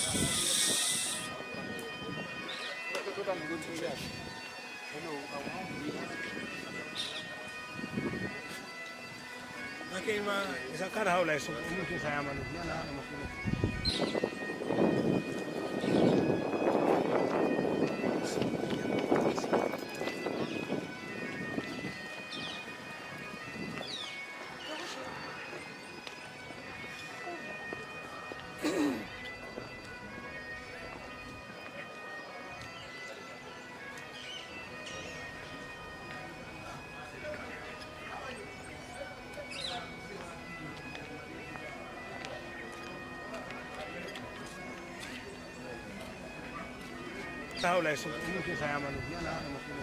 Laki ma isang karahaw lai so mungkin saya manusia na mungkin. Karahaw lai so mungkin saya manusia na mungkin.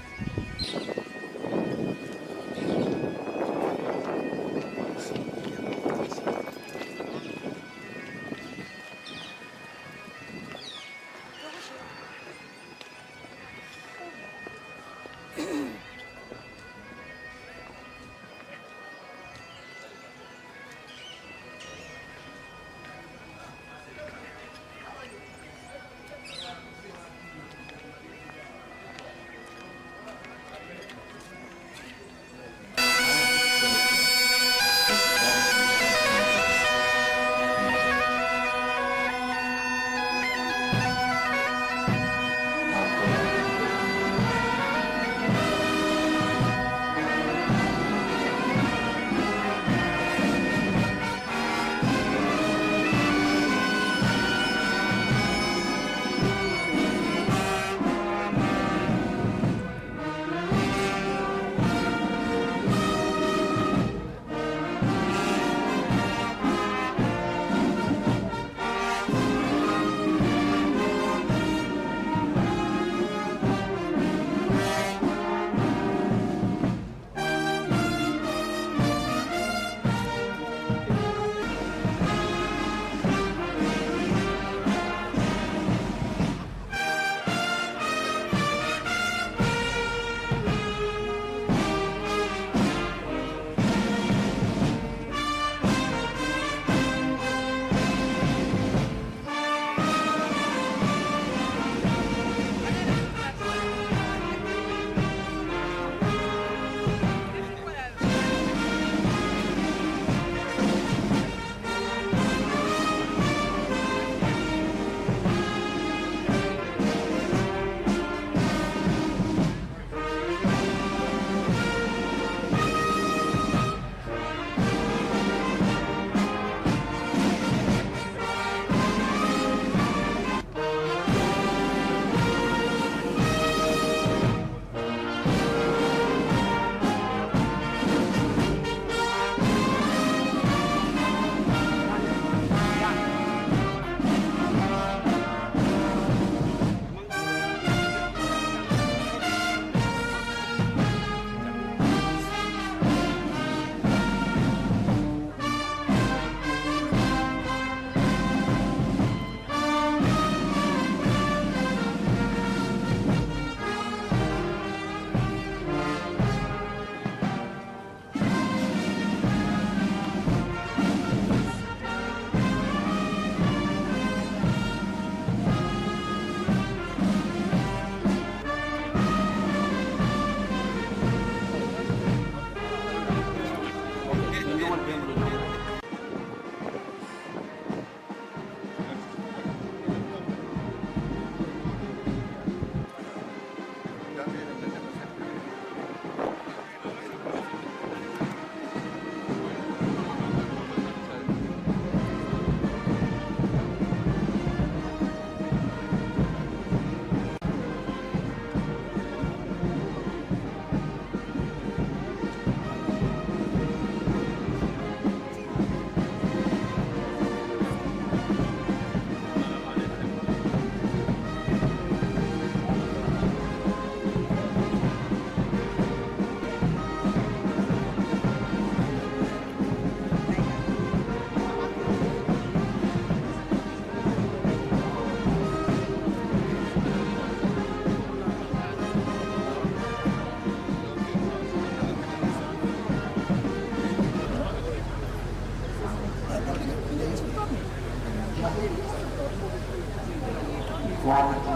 equality,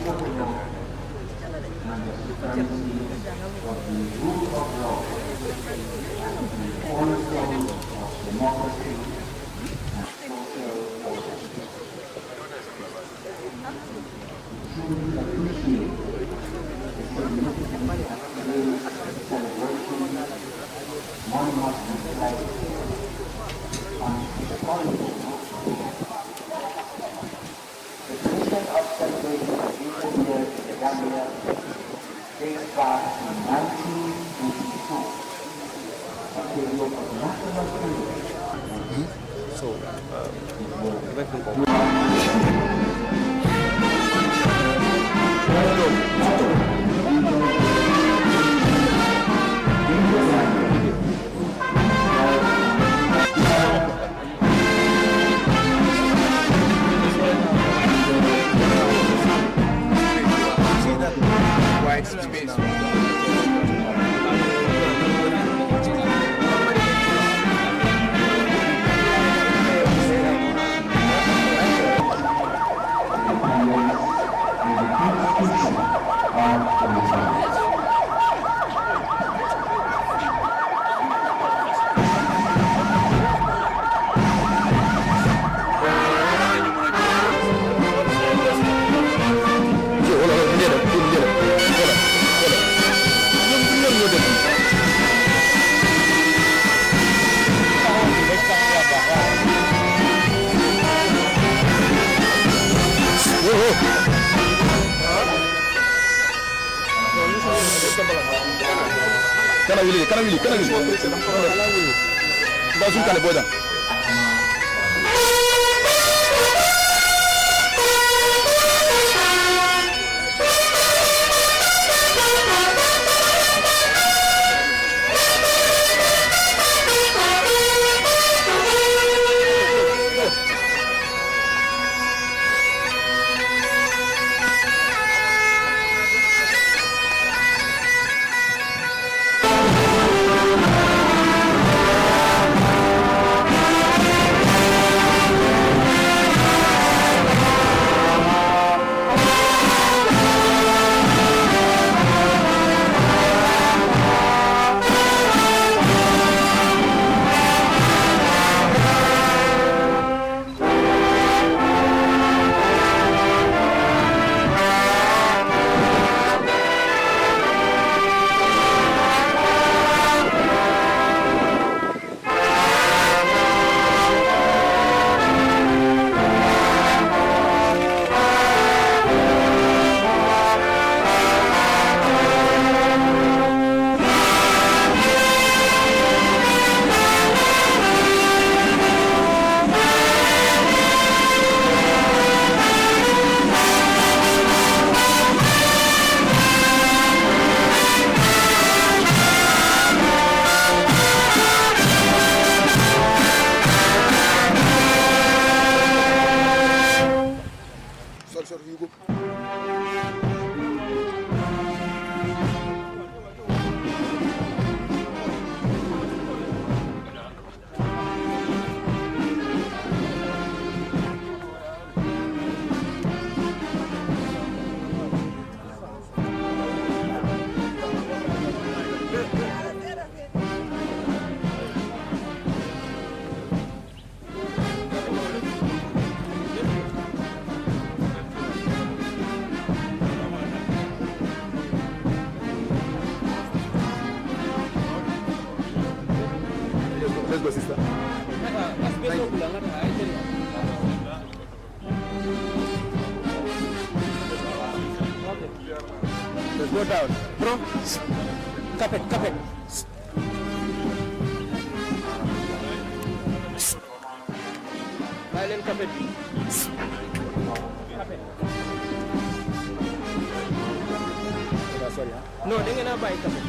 equitable, and the supremacy of the rule of law, the cornerstone of democracy and social order. Truly appreciate the significance of today's celebration. One must reflect on historical roots. The tradition of celebrating the 80th year in the Gambia dates back to 1982, a period of national white space. Kana wili. Bazum kale boda. Let's go, sister. Let's go down. Bro, carpet. Violent carpet. Sorry, huh? No, they're gonna buy carpet.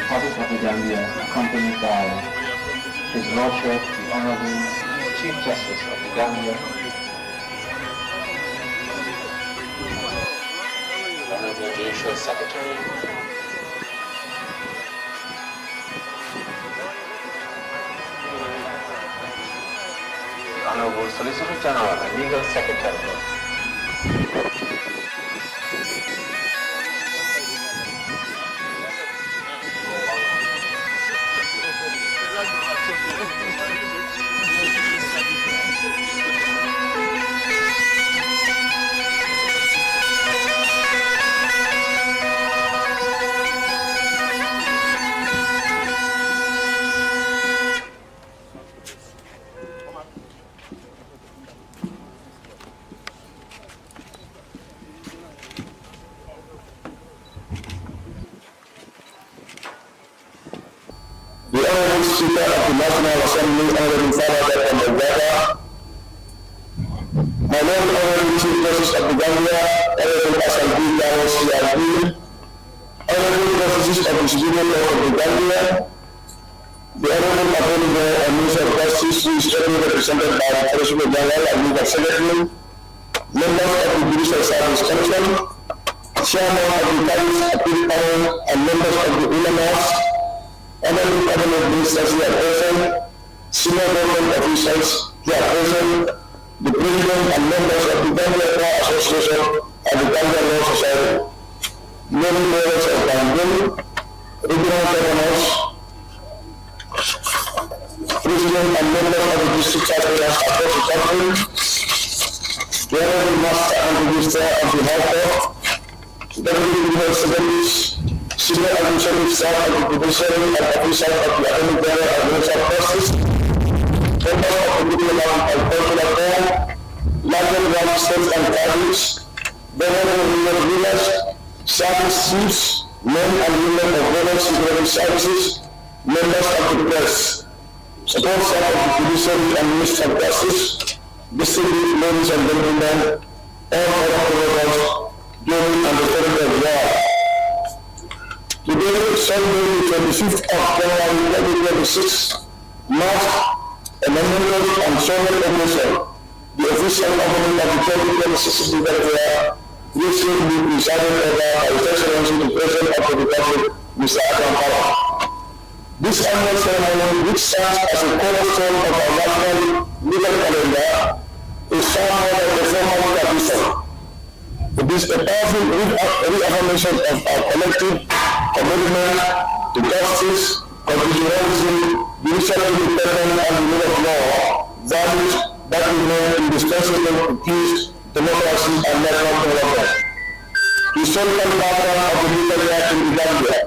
Republic of the Gambia, accompanied by His Lordship, the Honorable Chief Justice of the Gambia, Honorable Judicial Secretary, the Honorable Solicitor General and Legal Secretary, the Honorable Speaker of the National Assembly, Honorable Father Mbagala, my Lord Honorable Chief Justice of the Gambia, Honorable Asante Carlos CRB, Honorable Officers of the Civilian Law of the Gambia, the Honorable Attorney General and Minister of Justice, who is strongly represented by the Solicitor General and Legal Secretary, members of the Judicial Service Commission, Chairman of the Paris Appeal Panel, and members of the Ulamas, Honorable Cabinet Ministers who are present, senior government officials who are present, the President and members of the Gambia Bar Association and the Gambia Law Society, many members of Gambia, regional governors, President and members of the district chapters across the country, the Honorable Master and Minister of the High Court, Deputy General Secretaries, Senior Administrative Staff of the Judiciary and Officials of the Attorney General and Minister of Justice, members of the Diplomat and Consular Corps, larger ground states and colleagues, venerable rural rulers, service chiefs, men and women of various security services, members of the press, support staff of the Judiciary and Minister of Justice, distinguished ladies and gentlemen, all other members, during and the authority of law. Today, Sunday, 25th of January 2026, marks a memorable and solemn occasion, the official opening of the 2026 Gambia, which will be presided over by His Excellency the President of the Republic, Mr. Adam Barrow. This annual ceremony, which serves as a cornerstone of our national legal calendar, is founded by the formal tradition. It is a powerful reaffirmation of our collective commitment to justice, constitutionalism, judicial independence, and the rule of law, values that remain indispensable to peace, democracy, and national development. The historical background of the legal act in the Gambia.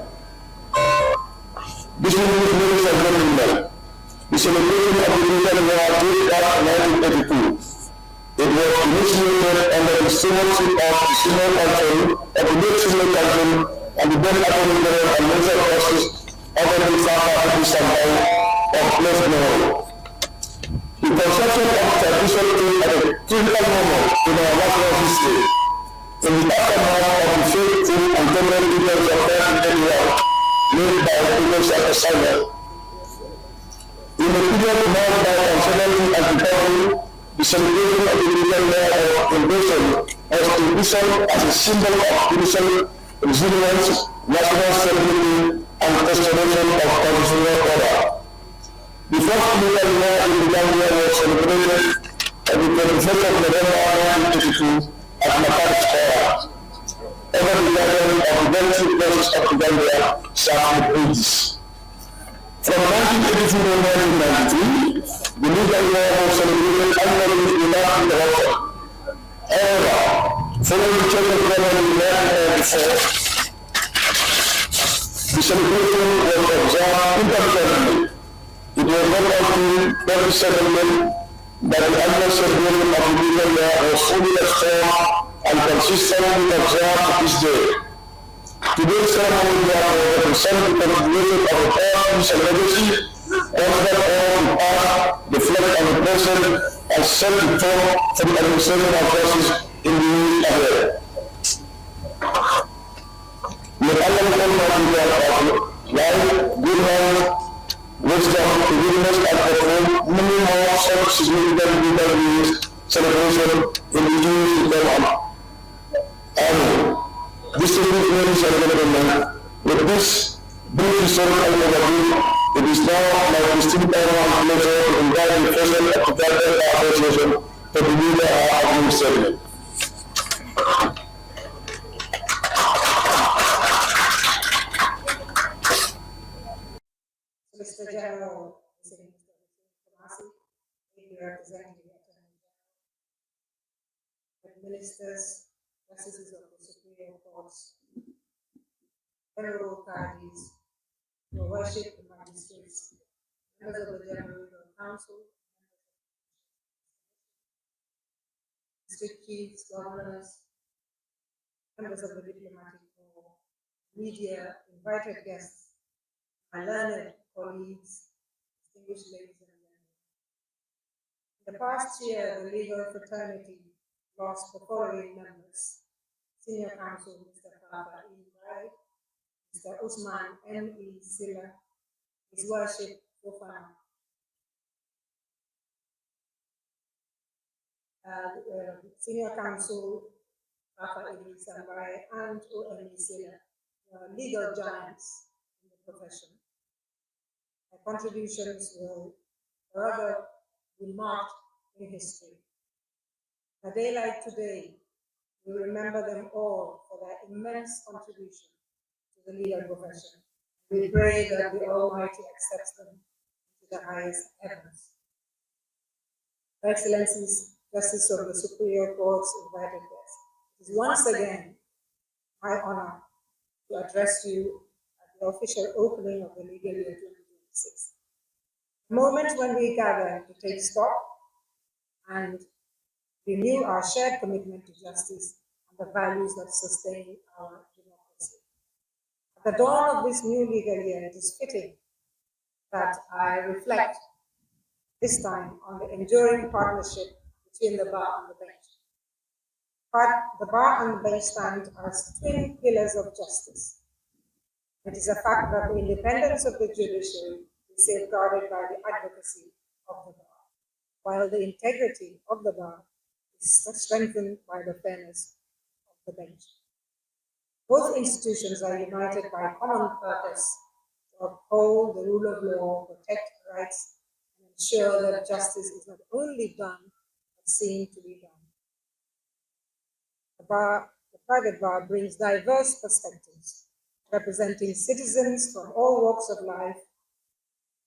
Distinguished ladies and gentlemen, the celebration of the legal law dated back to 1982. It was initiated under the stewardship of the Senior Council, of the late Senior Council, and the then Attorney General and Minister of Justice, Honorable Father Abdul Sampai of Place Memory. The conception of tradition came at a critical moment in our national history. In the aftermath of the faithful and temporary leaders of Nigeria made by the English assignment. In the period marked by uncertainty and recovery, the celebration of the legal law of invasion was envisioned as a symbol of judicial resilience, national stability, and restoration of constitutional order. The first legal law in the Gambia was celebrated on the 21st of November 1982 at Makati Square. Over the gathering of the then chief justice of the Gambia, served with ages. From 1982 to 1993, the legal law was celebrated annually in the House. However, following the change of government in 1994, the celebration was observed intermittently. It was not until 2017 that the annual celebration of the legal law was fully restored and consistently observed to this day. Today's ceremony represents the continuation of the past and legacy, consider all the past, reflect on the present, and set the tone for the administration of justice in the years ahead. May Allah life, good health, wisdom, forgiveness, and perform many more such significant legal celebration in the years to come. And distinguished ladies and gentlemen, with this brief historical overview, it is now my distinct honor and pleasure to invite the President of the Ghana Association to deliver our opening statement. Solicitor General, Mr. Kumasi, representing the Attorney General, ministers, justices of the Supreme Court, federal parties, your worship, the magistrates, members of the General Legal Council, district chiefs, governors, members of the diplomatic corps, media, invited guests, my learned colleagues, distinguished ladies and gentlemen. In the past year, the legal fraternity lost the following members: Senior Counsel Mr. Papa E. Wright, Mr. Usman M. E. Silla, His Worship Fofana, Senior Counsel Papa E. Sambai, and O.M. Silla, legal giants in the profession. Their contributions will forever be marked in history. A day like today, we remember them all for their immense contribution to the legal profession. We pray that the Almighty accepts them to the highest heavens. Excellencies, Justice of the Superior Court's invited guests, it is once again my honor to address you at the official opening of the legal year 2026. The moment when we gather to take stock and renew our shared commitment to justice and the values that sustain our democracy. At the dawn of this new legal year, it is fitting that I reflect this time on the enduring partnership between the bar and the bench. The bar and the bench stand as twin pillars of justice. It is a fact that the independence of the judiciary is safeguarded by the advocacy of the bar, while the integrity of the bar is strengthened by the fairness of the bench. Both institutions are united by a common purpose to uphold the rule of law, protect rights, and ensure that justice is not only done, but seen to be done. The private bar brings diverse perspectives, representing citizens from all walks of life.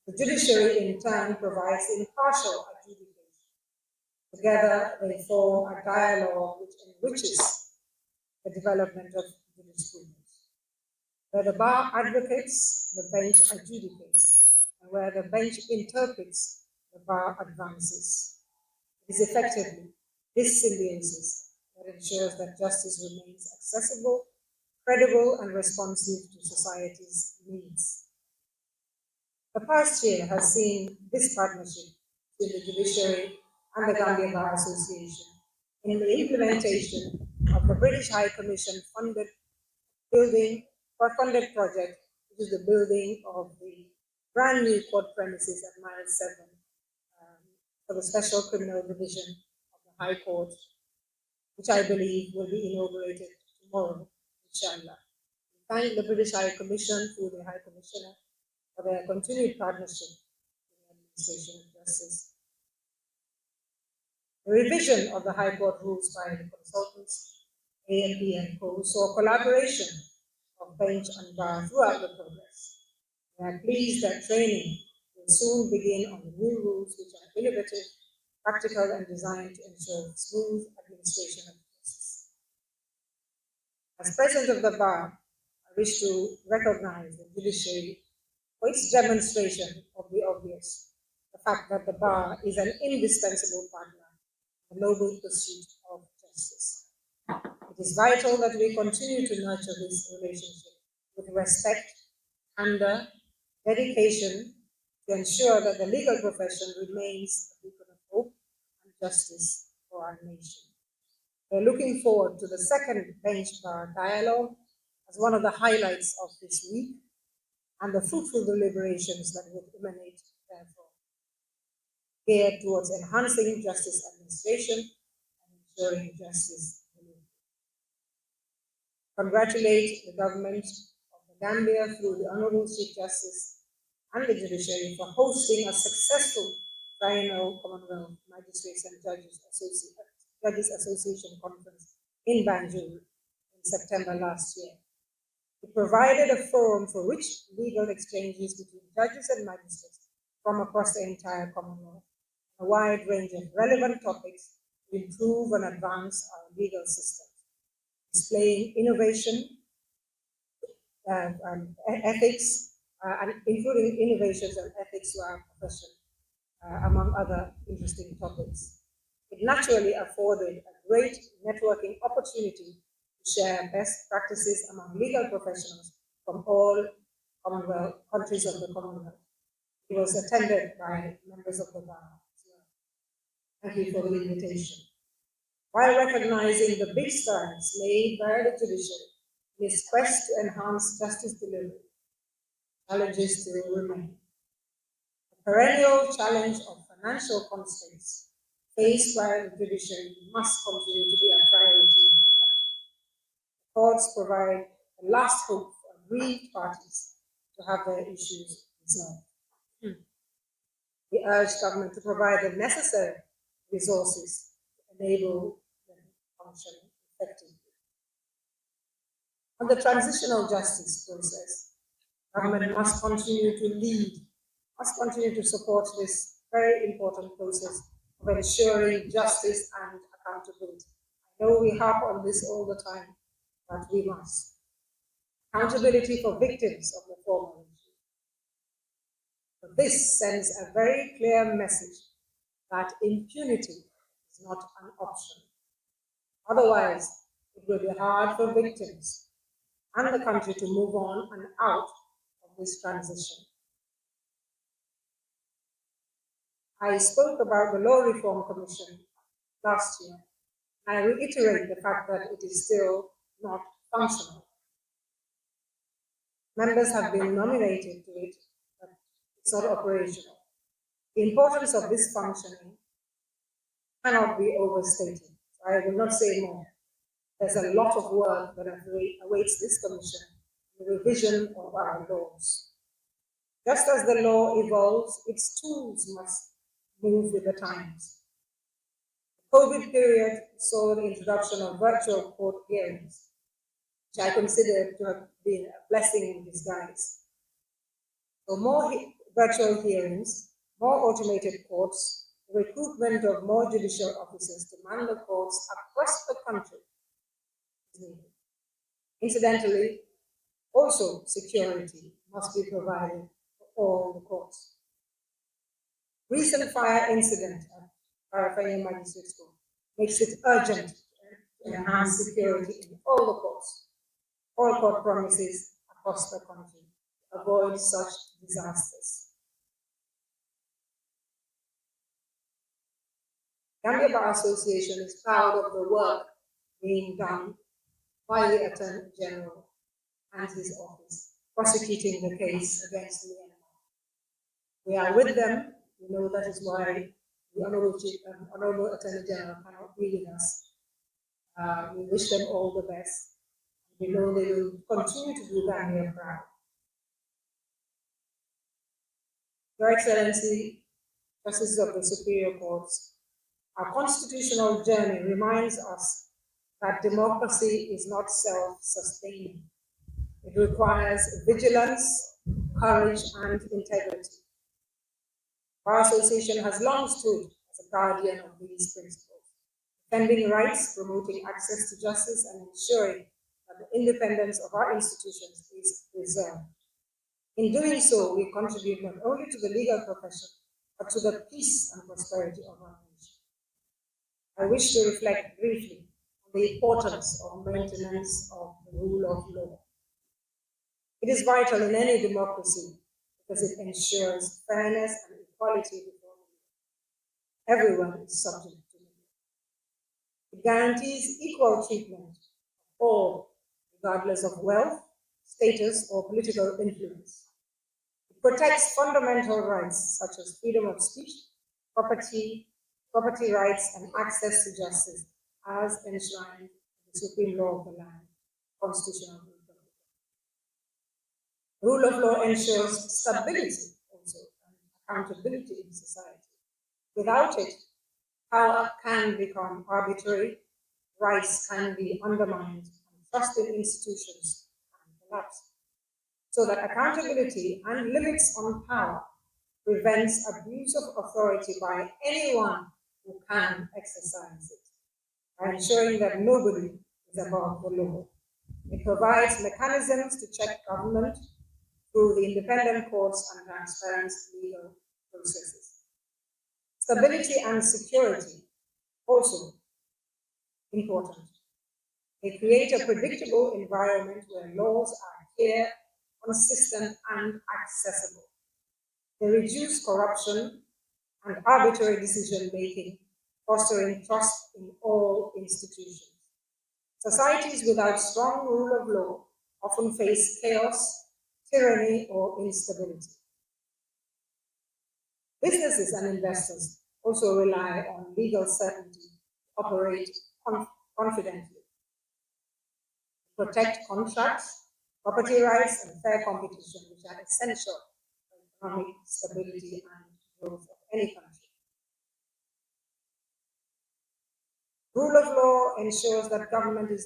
The judiciary, in turn, provides impartial adjudication. Together, they form a dialogue which enriches the development of jurisprudence. Where the bar advocates, the bench adjudicates, and where the bench interprets, the bar advances. It is effectively this symbiosis that ensures that justice remains accessible, credible, and responsive to society's needs. The past year has seen this partnership between the judiciary and the Gambia Bar Association in the implementation of the British High Commission funded project, which is the building of the brand new court premises at Mile 7 for the Special Criminal Division of the High Court, which I believe will be inaugurated tomorrow, inshallah. We thank the British High Commission through the High Commissioner for their continued partnership in the administration of justice. The revision of the High Court rules by the consultants, AMP and Co. saw collaboration of bench and bar throughout the progress. We are pleased that training will soon begin on the new rules, which are innovative, practical, and designed to ensure smooth administration of justice. As President of the Bar, I wish to recognize the judiciary for its demonstration of the obvious, the fact that the Bar is an indispensable partner in the noble pursuit of justice. It is vital that we continue to nurture this relationship with respect, candor, dedication to ensure that the legal profession remains a beacon of hope and justice for our nation. We're looking forward to the second bench bar dialogue as one of the highlights of this week. and the fruitful deliberations that would emanate therefrom, geared towards enhancing justice administration and ensuring justice delivery. Congratulate the government of the Gambia through the Honorable Chief Justice and the judiciary for hosting a successful triennial Commonwealth Magistrates and Judges Association Conference in Banjul in September last year. It provided a forum for rich legal exchanges between judges and magistrates from across the entire Commonwealth, a wide range of relevant topics to improve and advance our legal system, displaying innovation, ethics, and including innovations and ethics to our profession, among other interesting topics. It naturally afforded a great networking opportunity to share best practices among legal professionals from all Commonwealth countries of the Commonwealth. It was attended by members of the bar as well. Thank you for the invitation. While recognizing the big strides made by the judiciary in its quest to enhance justice delivery, challenges still remain. The perennial challenge of financial constraints faced by the judiciary must continue to be a priority. The courts provide the last hope for aggrieved parties to have their issues resolved. We urge government to provide the necessary resources to enable them to function effectively. On the transitional justice process, government must continue to lead, must continue to support this very important process of ensuring justice and accountability. I know we harp on this all the time, but we must. Accountability for victims of the former regime. But this sends a very clear message that impunity is not an option. Otherwise, it will be hard for victims and the country to move on and out of this transition. I spoke about the Law Reform Commission last year. I reiterate the fact that it is still not functional. Members have been nominated to it, but it's not operational. The importance of this functioning cannot be overstated. I will not say more. There's a lot of work that awaits this commission, the revision of our laws. Just as the law evolves, its tools must move with the times. The COVID period saw the introduction of virtual court hearings, which I consider to have been a blessing in disguise. So more virtual hearings, more automated courts, the recruitment of more judicial officers to man the courts across the country is needed. Incidentally, also security must be provided for all the courts. Recent fire incident at Parafanya Magistrates Court makes it urgent to enhance security in all the courts, all court premises across the country, to avoid such disasters. Gambia Bar Association is proud of the work being done by the Attorney General and his office, prosecuting the case against the enemy. We are with them. We know that is why the Honorable Attorney General cannot be with us. We wish them all the best. We know they will continue to do Gambia proud. Your Excellency, Justices of the Superior Courts, our constitutional journey reminds us that democracy is not self-sustaining. It requires vigilance, courage, and integrity. Our association has long stood as a guardian of these principles, defending rights, promoting access to justice, and ensuring that the independence of our institutions is preserved. In doing so, we contribute not only to the legal profession, but to the peace and prosperity of our nation. I wish to reflect briefly on the importance of maintenance of the rule of law. It is vital in any democracy because it ensures fairness and equality before the law. Everyone is subject to it. It guarantees equal treatment of all, regardless of wealth, status, or political influence. protects fundamental rights such as freedom of speech, property rights, and access to justice as enshrined in the Supreme Law of the land, Constitution of the Republic. Rule of law ensures stability also and accountability in society. Without it, power can become arbitrary, rights can be undermined, and trust in institutions can collapse. So that accountability and limits on power prevents abuse of authority by anyone who can exercise it, by ensuring that nobody is above the law. It provides mechanisms to check government through the independent courts and transparent legal processes. Stability and security, also important. They create a predictable environment where laws are clear, consistent, and accessible. They reduce corruption and arbitrary decision-making, fostering trust in all institutions. Societies without strong rule of law often face chaos, tyranny, or instability. Businesses and investors also rely on legal certainty to operate confidently, protect contracts, property rights, and fair competition, which are essential for economic stability and growth of any country. Rule of law ensures that governance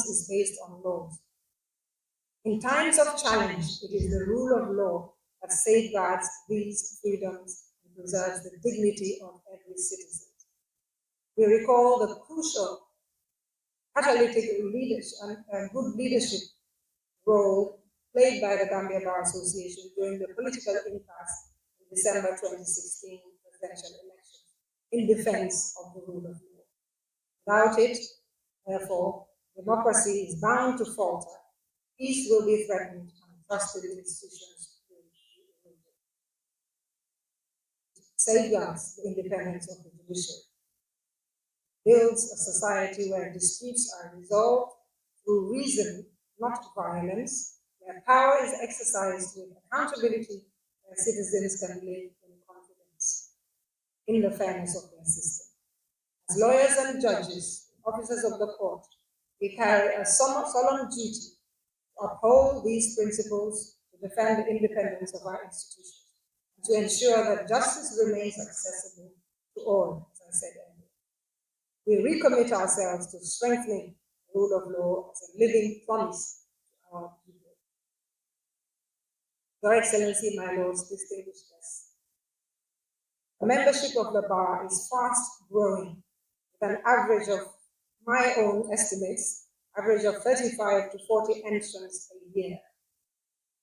is based on laws. In times of challenge, it is the rule of law that safeguards these freedoms and preserves the dignity of every citizen. We recall the crucial catalytic leadership and good leadership role played by the Gambia Bar Association during the political impasse in December 2016 presidential election in defense of the rule of law. Without it, therefore, democracy is bound to falter, peace will be threatened, and trusted institutions will be eroded. It safeguards the independence of the judiciary, builds a society where disputes are resolved through reason, not violence, where power is exercised with accountability, where citizens can live in confidence in the fairness of their system. As lawyers and judges, officers of the court, we carry a solemn duty to uphold these principles, to defend the independence of our institutions, and to ensure that justice remains accessible to all, as I said earlier. We recommit ourselves to strengthening the rule of law as a living promise to our people. Your Excellency, my lords, distinguished guests, the membership of the bar is fast growing, with an average of my own estimates, average of 35 to 40 entrants a year.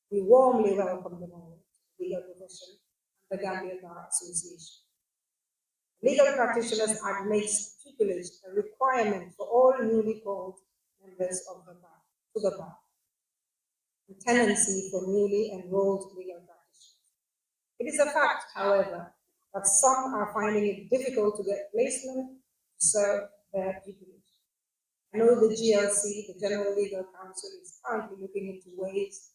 We warmly welcome them all to the legal profession and the Gambia Bar Association. The Legal Practitioners Act makes pupillage a requirement for all newly called members of the bar, to the bar, and tenancy for newly enrolled legal practitioners. It is a fact, however, that some are finding it difficult to get placement to serve their pupillage. I know the GLC, the General Legal Council, is currently looking into ways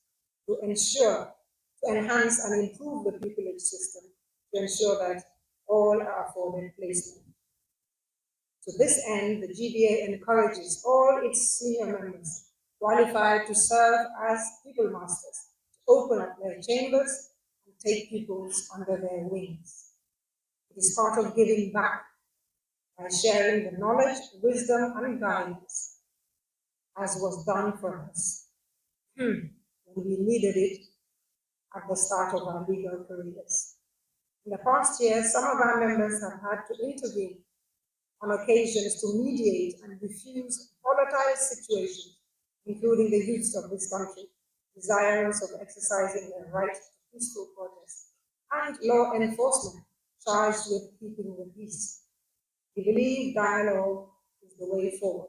to enhance and improve the pupillage system to ensure that all are afforded placement. To this end, the GBA encourages all its senior members qualified to serve as pupil masters to open up their chambers and take pupils under their wings. It is part of giving back by sharing the knowledge, wisdom, and guidance, as was done for us when we needed it at the start of our legal careers. In the past year, some of our members have had to intervene on occasions to mediate and diffuse volatile situations, including the youths of this country, desirous of exercising their right to peaceful protest, and law enforcement charged with keeping the peace. We believe dialogue is the way forward.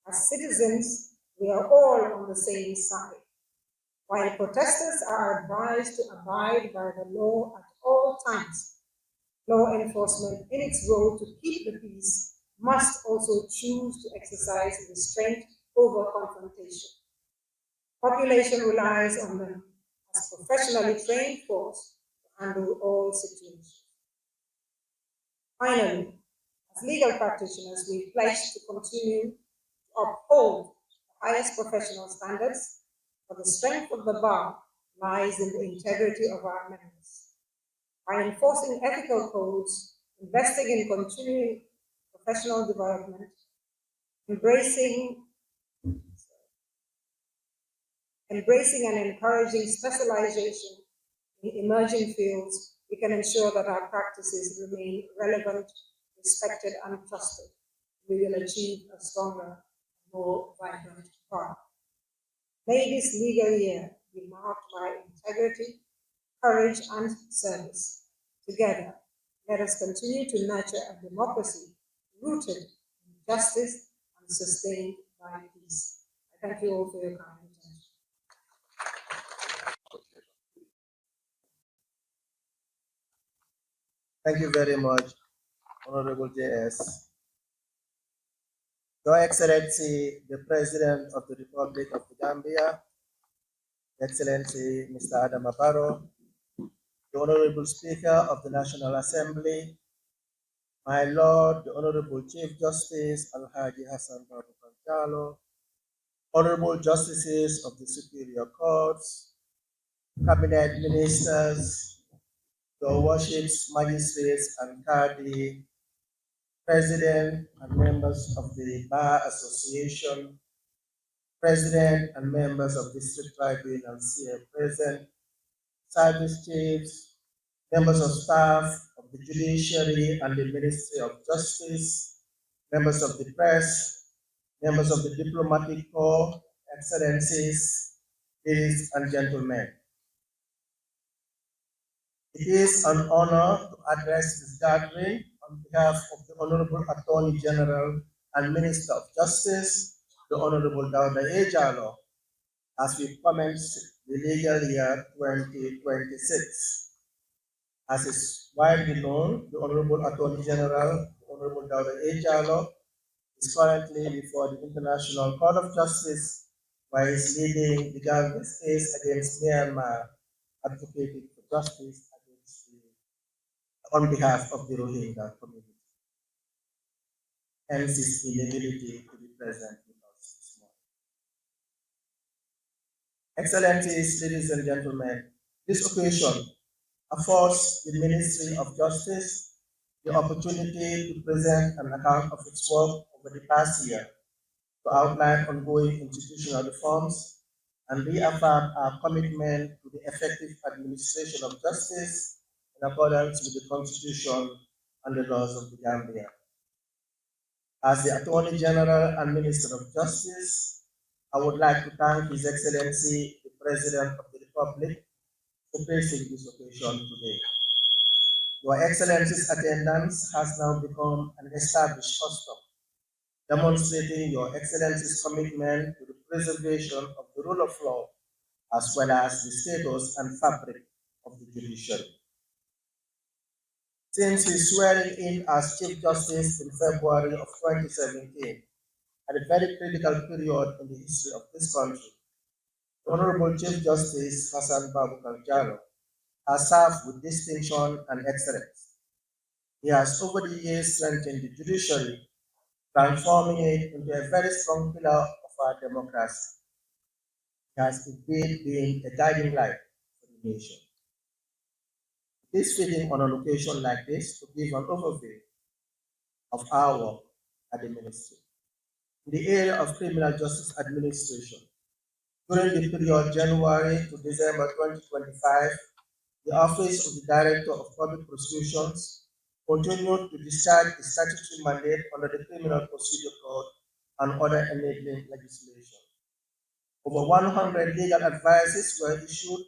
As citizens, we are all on the same side. While protesters are advised to abide by the law at all times, law enforcement, in its role to keep the peace, must also choose to exercise restraint over confrontation. Population relies on them as professionally trained force to handle all situations. Finally, as legal practitioners, we pledge to continue to uphold the highest professional standards, for the strength of the bar lies in the integrity of our members. By enforcing ethical codes, investing in continuing professional development, embracing and encouraging specialization in emerging fields, we can ensure that our practices remain relevant, respected, and trusted. We will achieve a stronger, more vibrant bar. May this legal year be marked by integrity, courage, and service. Together, let us continue to nurture a democracy rooted in justice and sustained by peace. I thank you all for your kind attention. Thank you very much, Honorable JS. Your Excellency, the President of the Republic of the Gambia, Excellency Mr. Adama Barrow, the Honorable Speaker of the National Assembly, my Lord, the Honorable Chief Justice Alhaji Hassan Babukar Jallow, Honorable Justices of the Superior Courts, Cabinet Ministers, your worships, magistrates, and Qadi, President and members of the Bar Association, President and members of District Tribunals here present, service chiefs, members of staff of the Judiciary and the Ministry of Justice, members of the press, members of the Diplomatic Corps, Excellencies, ladies and gentlemen. It is an honor to address this gathering on behalf of the Honorable Attorney General and Minister of Justice, the Honorable Dawda A. Jallow, as we commence the legal year 2026. As is widely known, the Honorable Attorney General, the Honorable Dawda A. Jallow, is currently before the International Court of Justice, where he is leading the Gambia's case against Myanmar, advocating for justice on behalf of the Rohingya community. Hence his inability to be present with us this morning. Excellencies, ladies and gentlemen, this occasion affords the Ministry of Justice the opportunity to present an account of its work over the past year, to outline ongoing institutional reforms, and reaffirm our commitment to the effective administration of justice in accordance with the Constitution and the laws of the Gambia. As the Attorney General and Minister of Justice, I would like to thank His Excellency, the President of the Republic, for gracing this occasion today. Your Excellency's attendance has now become an established custom, demonstrating Your Excellency's commitment to the preservation of the rule of law, as well as the status and fabric of the judiciary. Since his swearing in as Chief Justice in February of 2017, at a very critical period in the history of this country, the Honorable Chief Justice Hassan Babukar Jallow has served with distinction and excellence. He has over the years strengthened the judiciary, transforming it into a very strong pillar of our democracy. He has indeed been a guiding light for the nation. It is fitting on an occasion like this to give an overview of our work at the Ministry. In the area of criminal justice administration, during the period January to December 2025, the Office of the Director of Public Prosecutions continued to discharge its statutory mandate under the Criminal Procedure Code and other enabling legislation. Over 100 legal advices were issued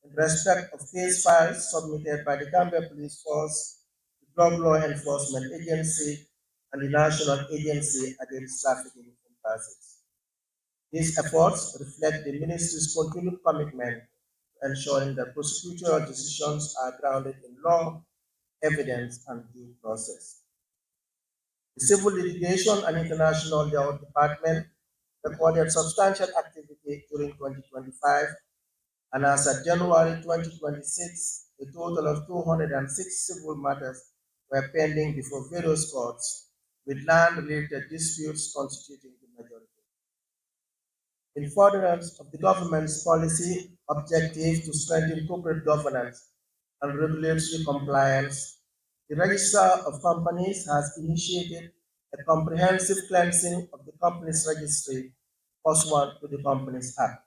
in respect of case files submitted by the Gambia Police Force, the Drug Law Enforcement Agency, and the National Agency Against Trafficking in Persons. These efforts reflect the Ministry's continued commitment to ensuring that prosecutorial decisions are grounded in law, evidence, and due process. The Civil Litigation and International Law Department recorded substantial activity during 2025 and as of January 2026, a total of 206 civil matters were pending before various courts, with land-related disputes constituting the majority. In furtherance of the government's policy objective to strengthen corporate governance and regulatory compliance, the Registrar of Companies has initiated a comprehensive cleansing of the company's registry pursuant to the Companies Act.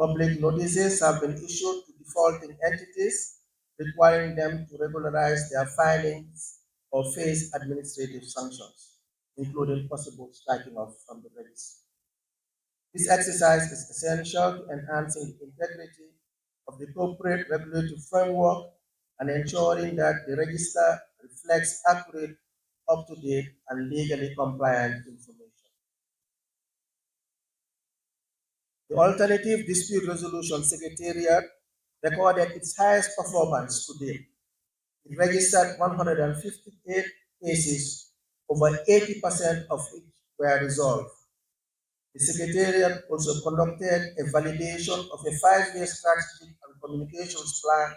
Public notices have been issued to defaulting entities, requiring them to regularize their filings or face administrative sanctions, including possible striking off from the registry. This exercise is essential to enhancing the integrity of the corporate regulatory framework and ensuring that the register reflects accurate, up-to-date, and legally compliant information. The Alternative Dispute Resolution Secretariat recorded its highest performance to date. It registered 158 cases, over 80% of which were resolved. The Secretariat also conducted a validation of a 5-year strategic and communications plan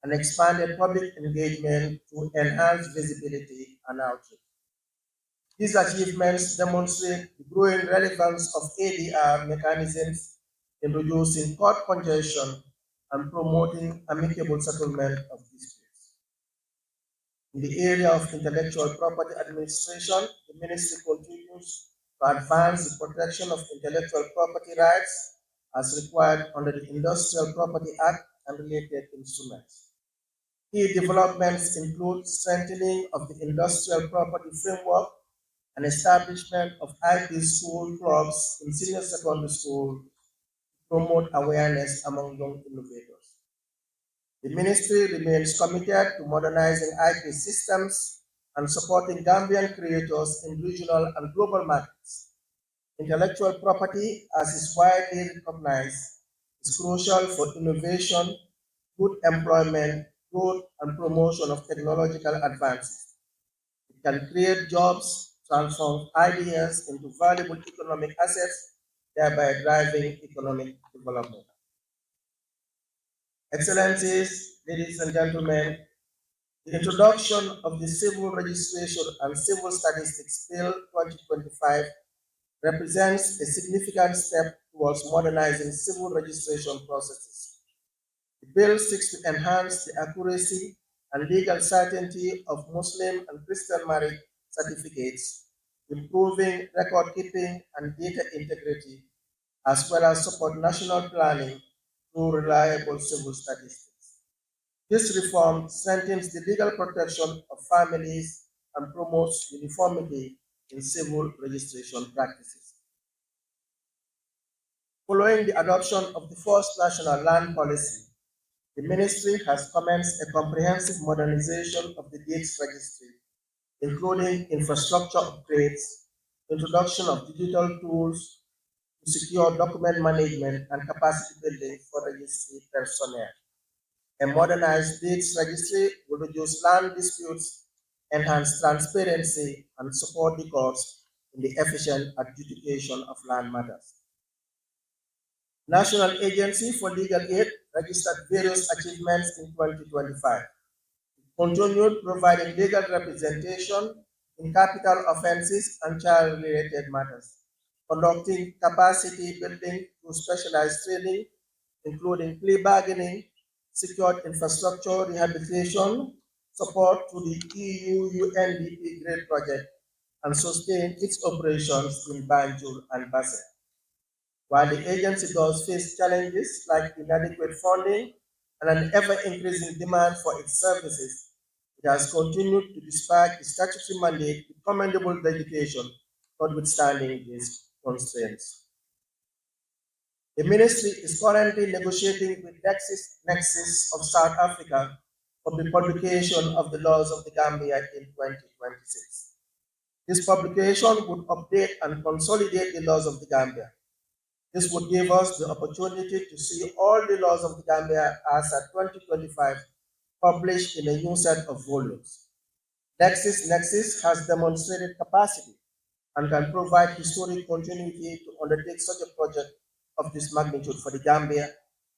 and expanded public engagement to enhance visibility and outreach. These achievements demonstrate the growing relevance of ADR mechanisms in reducing court congestion and promoting amicable settlement of disputes. In the area of intellectual property administration, the Ministry continues to advance the protection of intellectual property rights as required under the Industrial Property Act and related instruments. Key developments include strengthening of the industrial property framework and establishment of IP school clubs in senior secondary school to promote awareness among young innovators. The ministry remains committed to modernizing IP systems and supporting Gambian creators in regional and global markets. Intellectual property, as is widely recognized, is crucial for innovation, good employment, growth, and promotion of technological advances. It can create jobs, transform ideas into valuable economic assets, thereby driving economic development. Excellencies, ladies and gentlemen, the introduction of the Civil Registration and Civil Statistics Bill 2025 represents a significant step towards modernizing civil registration processes. The bill seeks to enhance the accuracy and legal certainty of Muslim and Christian marriage certificates, improving record keeping and data integrity, as well as support national planning through reliable civil statistics. This reform strengthens the legal protection of families and promotes uniformity in civil registration practices. Following the adoption of the first national land policy, the ministry has commenced a comprehensive modernization of the deeds registry, including infrastructure upgrades, introduction of digital tools to secure document management and capacity building for registry personnel. A modernized deeds registry will reduce land disputes, enhance transparency, and support the courts in the efficient adjudication of land matters. National Agency for Legal Aid registered various achievements in 2025. It continued providing legal representation in capital offenses and child-related matters, conducting capacity building through specialized training, including plea bargaining, secured infrastructure rehabilitation, support to the EU UNDP GRADE project, and sustained its operations in Banjul and Basse. While the agency does face challenges like inadequate funding and an ever-increasing demand for its services, it has continued to dispatch its statutory mandate with commendable dedication, notwithstanding these constraints. The ministry is currently negotiating with Nexus of South Africa for the publication of the laws of the Gambia in 2026. This publication would update and consolidate the laws of the Gambia. This would give us the opportunity to see all the laws of the Gambia as at 2025 published in a new set of volumes. Nexus has demonstrated capacity and can provide historic continuity to undertake such a project of this magnitude for the Gambia,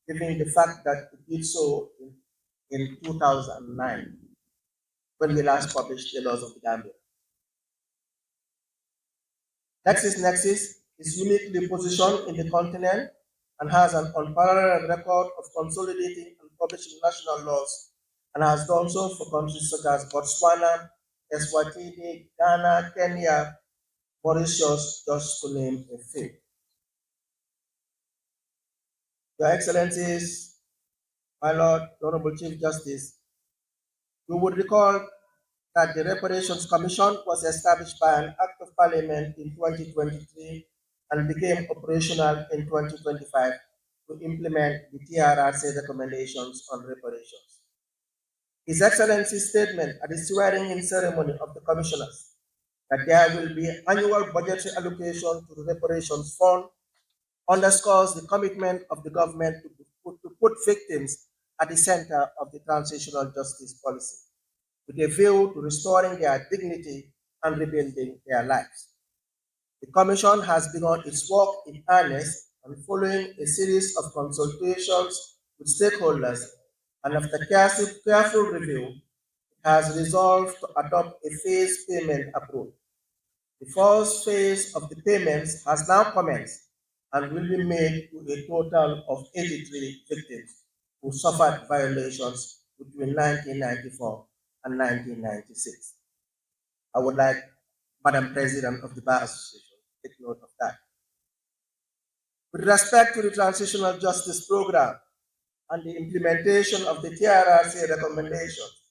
given the fact that it did so in 2009, when we last published the laws of the Gambia. LexisNexis is uniquely positioned in the continent and has an unparalleled record of consolidating and publishing national laws, and has done so for countries such as Botswana, Eswatini, Ghana, Kenya, Mauritius, just to name a few. Your Excellencies, my Lord, Honorable Chief Justice, you would recall that the Reparations Commission was established by an Act of Parliament in 2023 and became operational in 2025 to implement the TRRC recommendations on reparations. His Excellency's statement at the swearing-in ceremony of the commissioners that there will be annual budgetary allocation to the reparations fund underscores the commitment of the government to put victims at the center of the transitional justice policy, with a view to restoring their dignity and rebuilding their lives. The Commission has begun its work in earnest and following a series of consultations with stakeholders, and after careful review, it has resolved to adopt a phased payment approach. The first phase of the payments has now commenced and will be made to a total of 83 victims who suffered violations between 1994 and 1996. I would like Madam President of the Bar Association to take note of that. With respect to the Transitional Justice Program and the implementation of the TRRC recommendations,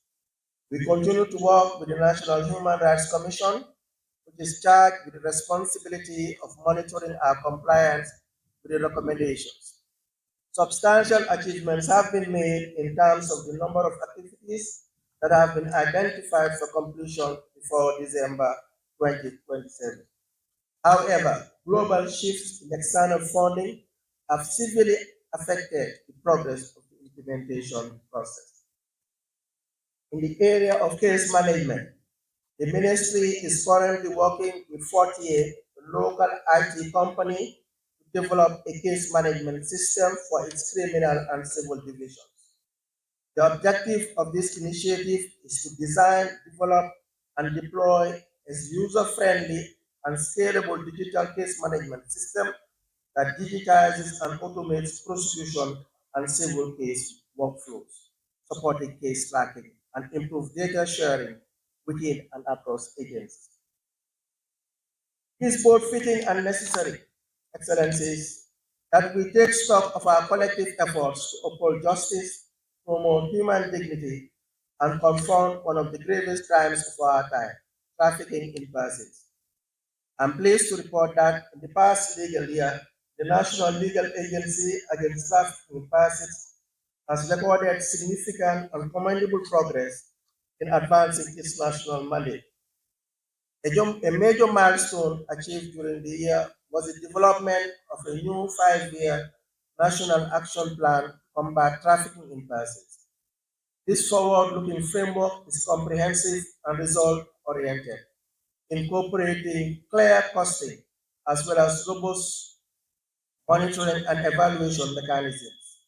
we continue to work with the National Human Rights Commission, which is charged with the responsibility of monitoring our compliance with the recommendations. Substantial achievements have been made in terms of the number of activities that have been identified for completion before December 2027. However, global shifts in external funding have severely affected the progress of the implementation process. In the area of case management, the ministry is currently working with 48 local IT company to develop a case management system for its criminal and civil divisions. The objective of this initiative is to design, develop, and deploy a user-friendly and scalable digital case management system that digitizes and automates prosecution and civil case workflows, supporting case tracking, and improve data sharing within and across agencies. It is both fitting and necessary, Excellencies, that we take stock of our collective efforts to uphold justice, promote human dignity, and confront one of the gravest crimes of our time, trafficking in persons. I'm pleased to report that in the past legal year, the National Legal Agency Against Trafficking in Persons has recorded significant and commendable progress in advancing its national mandate. A major milestone achieved during the year was the development of a new 5-year national action plan to combat trafficking in persons. This forward-looking framework is comprehensive and result-oriented, incorporating clear costing as well as robust monitoring and evaluation mechanisms.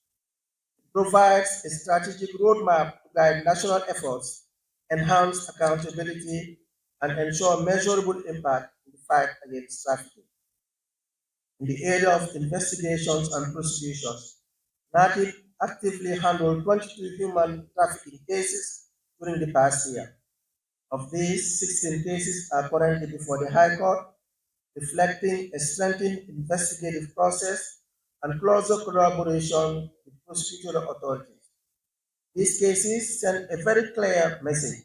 It provides a strategic roadmap to guide national efforts, enhance accountability, and ensure measurable impact in the fight against trafficking. In the area of investigations and prosecutions, NATIP actively handled 22 human trafficking cases during the past year. Of these, 16 cases are currently before the High Court, reflecting a strengthened investigative process and closer collaboration with prosecutorial authorities. These cases send a very clear message.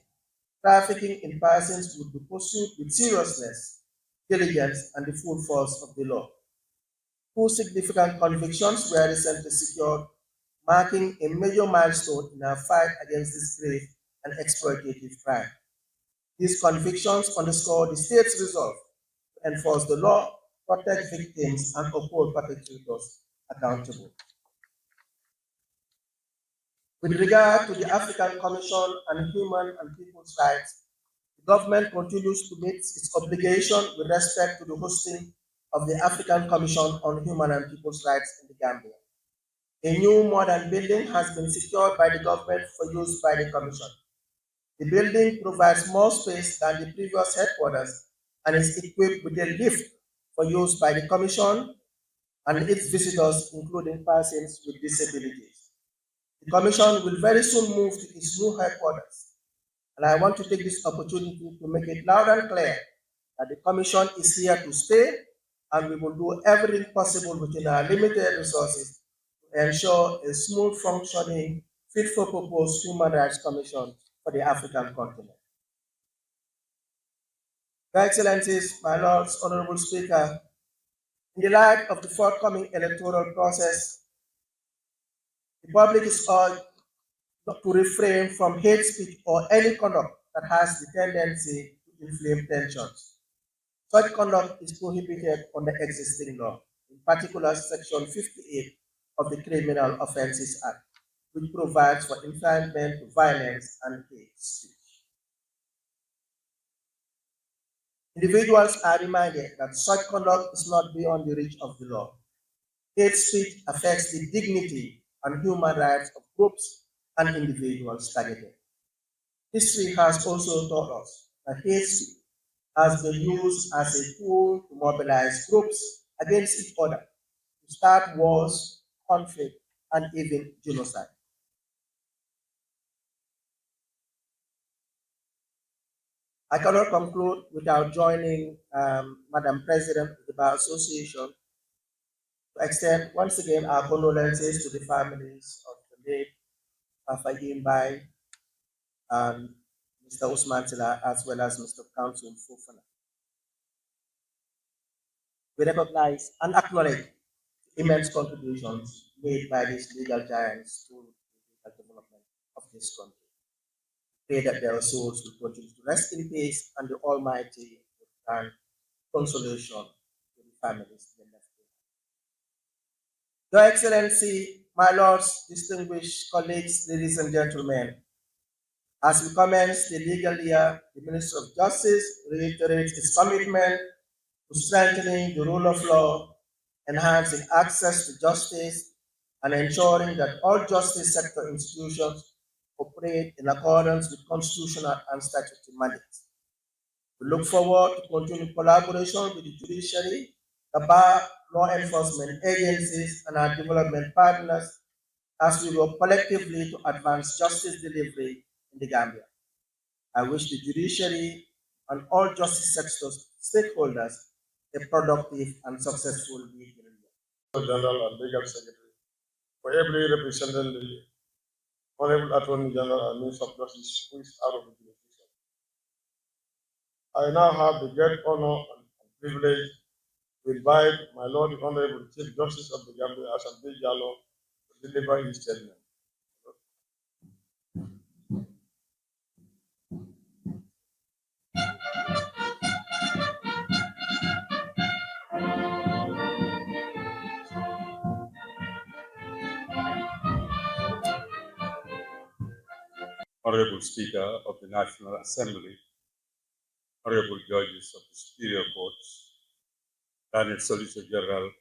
Trafficking in persons would be pursued with seriousness, diligence, and the full force of the law. 2 significant convictions were recently secured, marking a major milestone in our fight against this grave and exploitative crime. These convictions underscore the state's resolve to enforce the law, protect victims, and uphold perpetrators accountable. With regard to the African Commission on Human and People's Rights, the government continues to meet its obligation with respect to the hosting of the African Commission on Human and People's Rights in the Gambia. A new modern building has been secured by the government for use by the Commission. The building provides more space than the previous headquarters and is equipped with a lift for use by the Commission and its visitors, including persons with disabilities. The Commission will very soon move to its new headquarters, and I want to take this opportunity to make it loud and clear that the Commission is here to stay, and we will do everything possible within our limited resources to ensure a smooth functioning, fit for purpose Human Rights Commission for the African continent. Your Excellencies, my Lords, Honorable Speaker, in the light of the forthcoming electoral process, the public is urged to refrain from hate speech or any conduct that has the tendency to inflame tensions. Such conduct is prohibited under existing law, in particular Section 58 of the Criminal Offences Act, which provides for incitement to violence and hate speech. Individuals are reminded that such conduct is not beyond the reach of the law. Hate speech affects the dignity and human rights of groups and individuals targeted. History has also taught us that hate speech has been used as a tool to mobilize groups against each other, to start wars, conflict, and even genocide. I cannot conclude without joining Madam President of the Bar Association to extend once again our condolences to the families of the late Fahim Bai and Mr. Usman Tila, as well as Mr. Council Fofana. We recognize and acknowledge the immense contributions made by these legal giants to the development of this country. Pray that their souls will continue to rest in peace and the Almighty will grant consolation to the families they left behind. Your Excellency, my Lords, distinguished colleagues, ladies and gentlemen, as we commence the legal year, the Ministry of Justice reiterates its commitment to strengthening the rule of law, enhancing access to justice, and ensuring that all justice sector institutions operate in accordance with constitutional and statutory mandates. We look forward to continued collaboration with the judiciary, the bar, law enforcement agencies, and our development partners as we work collectively to advance justice delivery in the Gambia. I wish the judiciary and all justice sector stakeholders a productive and successful week in India. General and Legal Secretary, for every representing the Honorable Attorney General and Minister of Justice who is out of the jurisdiction. I now have the great honor and privilege to invite my Lord the Honorable Chief Justice of the Gambia, Asante Jallow, to deliver his statement. Honorable Speaker of the National Assembly, Honorable Judges of the Superior Courts, Learned Solicitor General,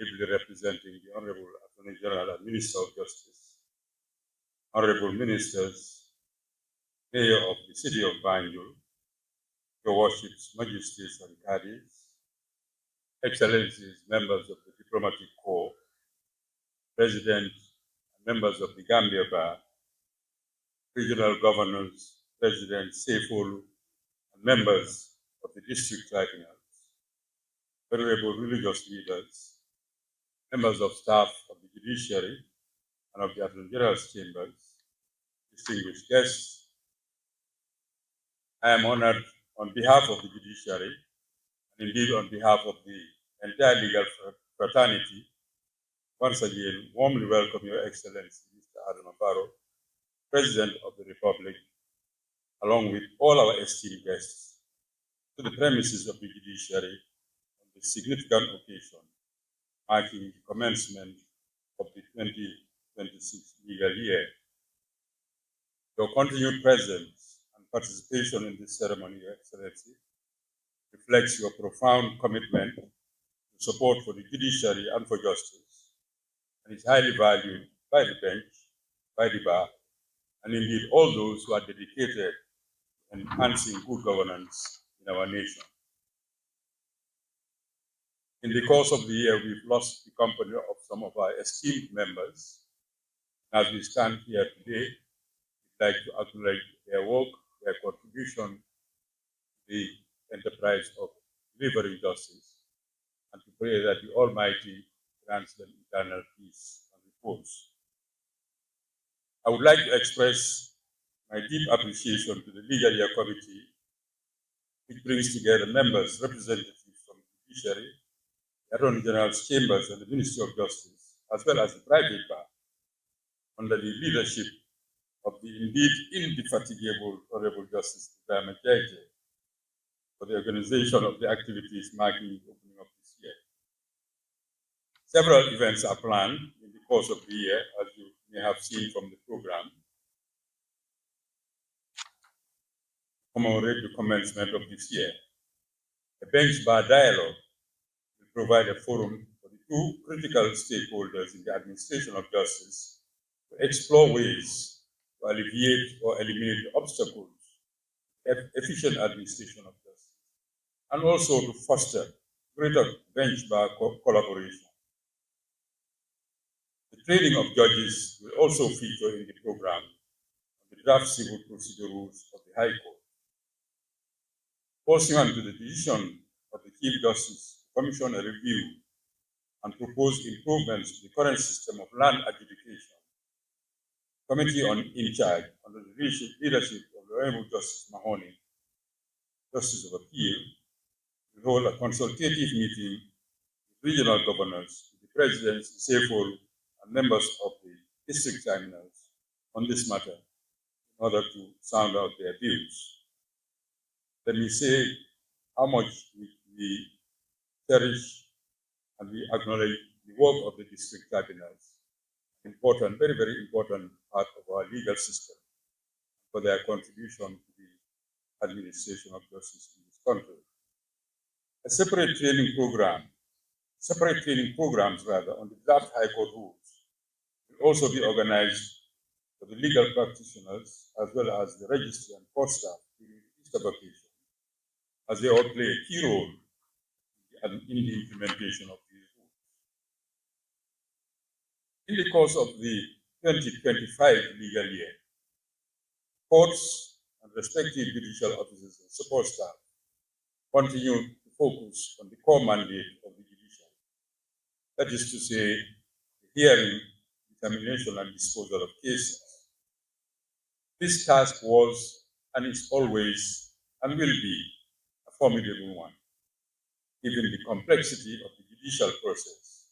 ably representing the Honorable Attorney General and Minister of Justice, Honorable Ministers, Mayor of the City of Banjul, Your Worships, Majesties and Caddies, Excellencies, members of the Diplomatic Corps, President and members of the Gambia Bar, regional governors, President Seyfolu, and members of the district tribunals, venerable religious leaders, members of staff of the judiciary and of the Attorney General's chambers, distinguished guests. I am honored on behalf of the judiciary, and indeed on behalf of the entire legal fraternity, once again warmly welcome Your Excellency, Mr. Adam Barrow, President of the Republic, along with all our esteemed guests, to the premises of the judiciary on this significant occasion, marking the commencement of the 2026 legal year. Your continued presence and participation in this ceremony, Your Excellency, reflects your profound commitment to support for the judiciary and for justice, and is highly valued by the bench, by the bar, and indeed all those who are dedicated to enhancing good governance in our nation. In the course of the year, we've lost the company of some of our esteemed members. As we stand here today, we'd like to acknowledge their work, their contribution to the enterprise of delivering justice, and to pray that the Almighty grants them eternal peace and repose. I would like to express my deep appreciation to the Legal Year Committee, which brings together members, representatives from the judiciary, the Attorney General's chambers, and the Ministry of Justice, as well as the private bar, under the leadership of the indeed indefatigable Honorable Justice Ibrahim Jaite, for the organization of the activities marking the opening of this year. Several events are planned in the course of the year, as you may have seen from the program, to commemorate the commencement of this year. A bench bar dialogue will provide a forum for the two critical stakeholders in the administration of justice to explore ways to alleviate or eliminate the obstacles to efficient administration of justice, and also to foster greater bench bar collaboration. The training of judges will also feature in the program on the draft civil procedure rules of the High Court. Pursuant to the decision of the Chief Justice to commission a review and propose improvements to the current system of land adjudication, the Committee in charge, under the leadership of the Honorable Justice Mahoney, Justice of Appeal, will hold a consultative meeting with regional governors, the presidents, the SAFOL, and members of the district tribunals on this matter in order to sound out their views. Let me say how much we cherish and we acknowledge the work of the district tribunals, important, very, very important part of our legal system, for their contribution to the administration of justice in this country. Separate training programs on the draft High Court rules will also be organized for the legal practitioners as well as the registry and court staff during the Easter vacation, as they all play a key role in the implementation of these rules. In the course of the 2025 legal year, courts and respective judicial officers and support staff continue to focus on the core mandate of the judiciary. That is to say, the hearing, determination, and disposal of cases. This task was and is always and will be a formidable one, given the complexity of the judicial process,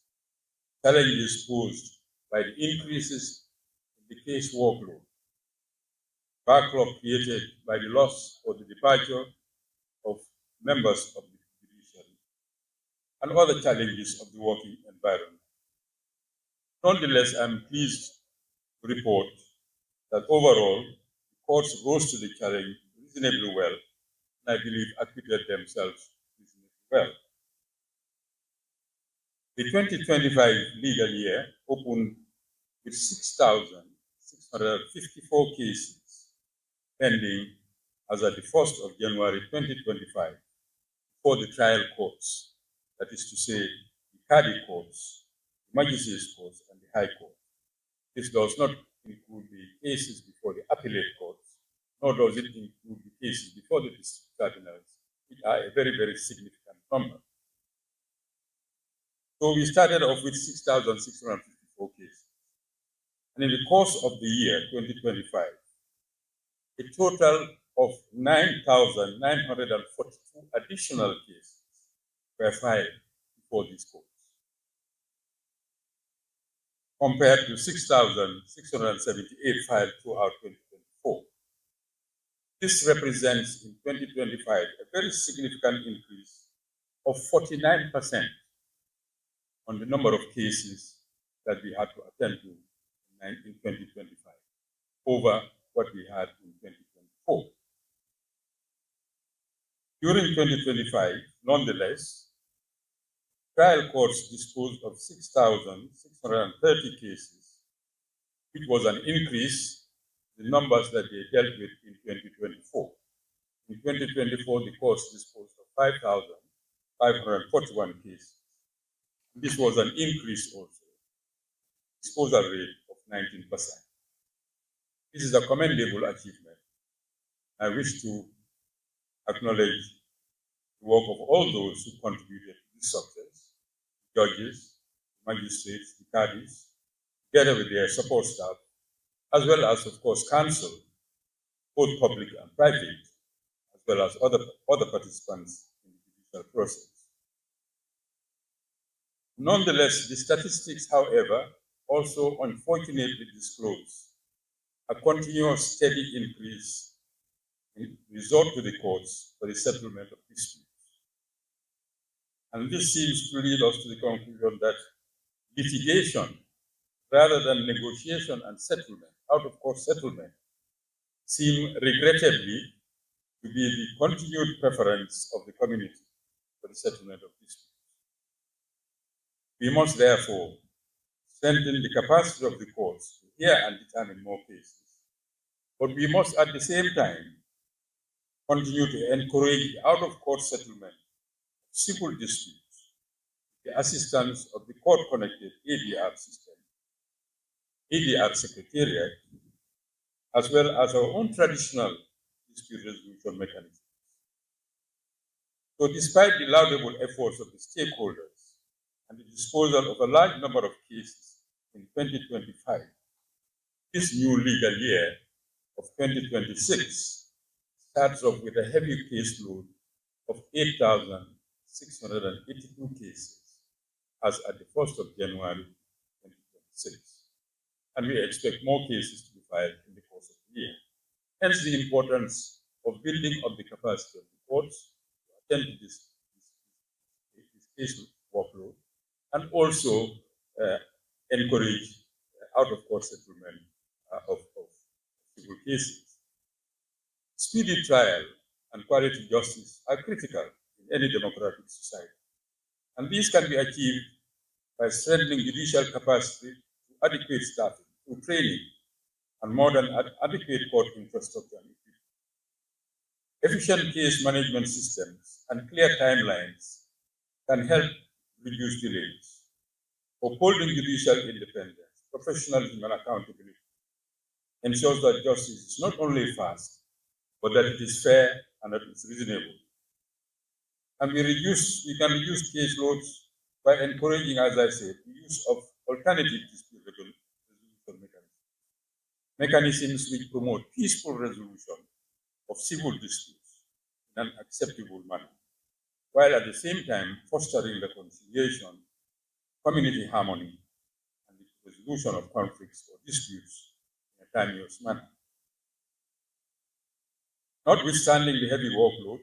challenges posed by the increases in the case workload, backlog created by the loss or the departure of members of the judiciary, and other challenges of the working environment. Nonetheless, I'm pleased to report that overall, the courts rose to the challenge reasonably well, and I believe acquitted themselves reasonably well. The 2025 legal year opened with 6,654 cases pending as at the 1st of January 2025 for the trial courts, that is to say, the Kadi courts, the Magistrates courts, and the High Court. This does not include the cases before the appellate courts, nor does it include the cases before the district tribunals, which are a very, very significant number. So we started off with 6,654 cases. And in the course of the year 2025, a total of 9,942 additional cases were filed before these courts, compared to 6,678 filed throughout 2024. This represents in 2025 a very significant increase of 49% on the number of cases that we had to attend to in 2025 over what we had in 2024. During 2025, nonetheless, trial courts disposed of 6,630 cases, which was an increase in the numbers that they dealt with in 2024. In 2024, the courts disposed of 5,541 cases. This was an increase also, disposal rate of 19%. This is a commendable achievement. I wish to acknowledge the work of all those who contributed to this success: judges, magistrates, the cadis, together with their support staff, as well as, of course, counsel, both public and private, as well as other participants in the judicial process. Nonetheless, the statistics, however, also unfortunately disclose a continuous steady increase in resort to the courts for the settlement of disputes. And this seems to lead us to the conclusion that litigation, rather than negotiation and settlement, out-of-court settlement, seem regrettably to be the continued preference of the community for the settlement of disputes. We must therefore strengthen the capacity of the courts to hear and determine more cases. But we must at the same time continue to encourage the out-of-court settlement of civil disputes, the assistance of the court-connected ADR system, ADR Secretariat, as well as our own traditional dispute resolution mechanisms. So despite the laudable efforts of the stakeholders and the disposal of a large number of cases in 2025, this new legal year of 2026 starts off with a heavy caseload of 8,682 cases as at the 1st of January 2026. And we expect more cases to be filed in the course of the year. Hence the importance of building up the capacity of the courts to attend to this case workload, and also encourage out-of-court settlement of civil cases. Speedy trial and quality justice are critical in any democratic society, and these can be achieved by strengthening judicial capacity through adequate staffing, through training, and more than adequate court infrastructure and equipment. Efficient case management systems and clear timelines can help reduce delays. Upholding judicial independence, professionalism, and accountability ensures that justice is not only fast, but that it is fair and that it's reasonable. And we can reduce caseloads by encouraging, as I said, the use of alternative dispute resolution mechanisms which promote peaceful resolution of civil disputes in an acceptable manner, while at the same time fostering reconciliation, community harmony, and the resolution of conflicts or disputes in a timeous manner. Notwithstanding the heavy workload,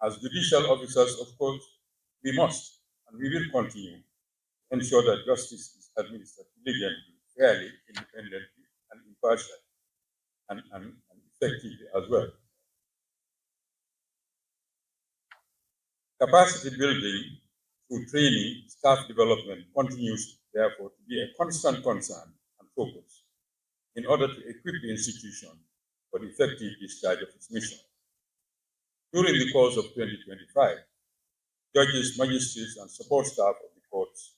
as judicial officers, of course, we must and we will continue to ensure that justice is administered diligently, fairly, independently, and impartially, and effectively as well. Capacity building through training, staff development continues, therefore, to be a constant concern and focus in order to equip the institution for the effective discharge of its mission. During the course of 2025, judges, magistrates, and support staff of the courts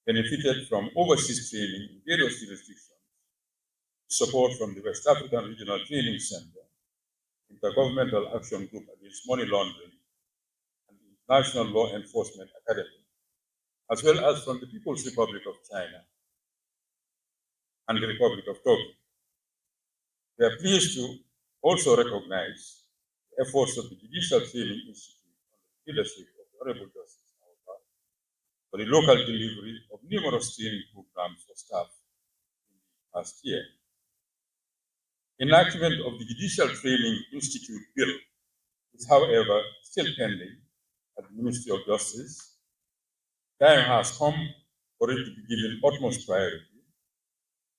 benefited from overseas training in various jurisdictions, support from the West African Regional Training Center, Intergovernmental Action Group Against Money Laundering, and the International Law Enforcement Academy, as well as from the People's Republic of China and the Republic of Togo. We are pleased to also recognize the efforts of the Judicial Training Institute under the leadership of the Honorable Justice Awaba for the local delivery of numerous training programs for staff in the past year. Enactment of the Judicial Training Institute Bill is, however, still pending at the Ministry of Justice. Time has come for it to be given utmost priority,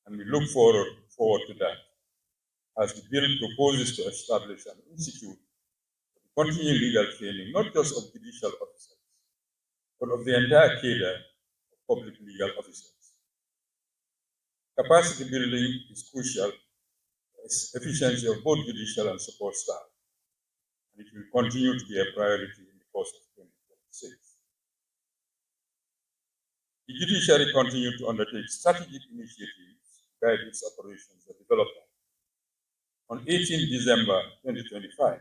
and we look forward to that, as the bill proposes to establish an institute for continuing legal training, not just of judicial officers, but of the entire cadre of public legal officers. Capacity building is crucial for the efficiency of both judicial and support staff, and it will continue to be a priority in the course of 2026. The judiciary continued to undertake strategic initiatives to guide its operations and development. On 18 December 2025,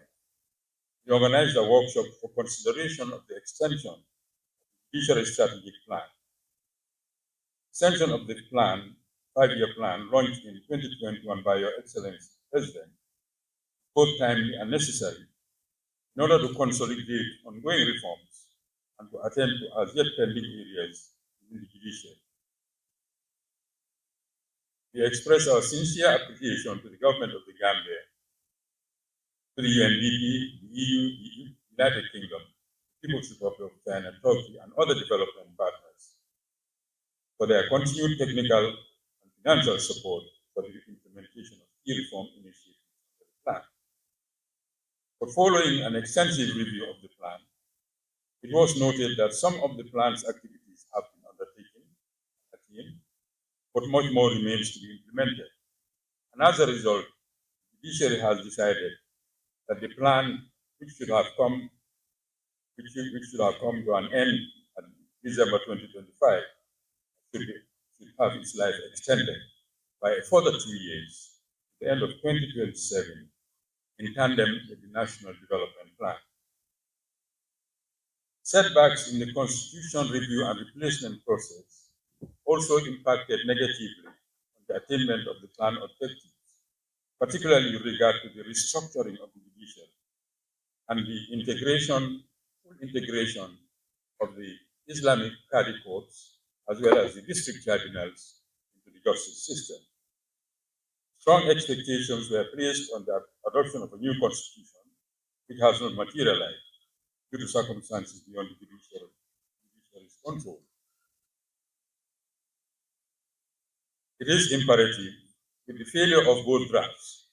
we organized a workshop for consideration of the extension of the Judiciary Strategic Plan. Extension of the plan, 5-year plan, launched in 2021 by Your Excellency President, both timely and necessary in order to consolidate ongoing reforms and to attend to as yet pending areas in the judiciary. We express our sincere appreciation to the government of the Gambia, to the UNDP, the EU, the United Kingdom, the People's Republic of China, Turkey, and other development partners for their continued technical and financial support for the implementation of key reform initiatives of the plan. But following an extensive review of the plan, it was noted that some of the plan's activities have been undertaken, but much more remains to be implemented. And as a result, the judiciary has decided that the plan, which should have come to an end at December 2025, should have its life extended by a further 2 years, to the end of 2027, in tandem with the National Development Plan. Setbacks in the Constitution review and replacement process also impacted negatively on the attainment of the plan objectives, particularly with regard to the restructuring of the judiciary and the full integration of the Islamic Qadi courts as well as the district tribunals into the justice system. Strong expectations were placed on the adoption of a new constitution, which has not materialized due to circumstances beyond the judiciary's control. It is imperative, with the failure of both drafts,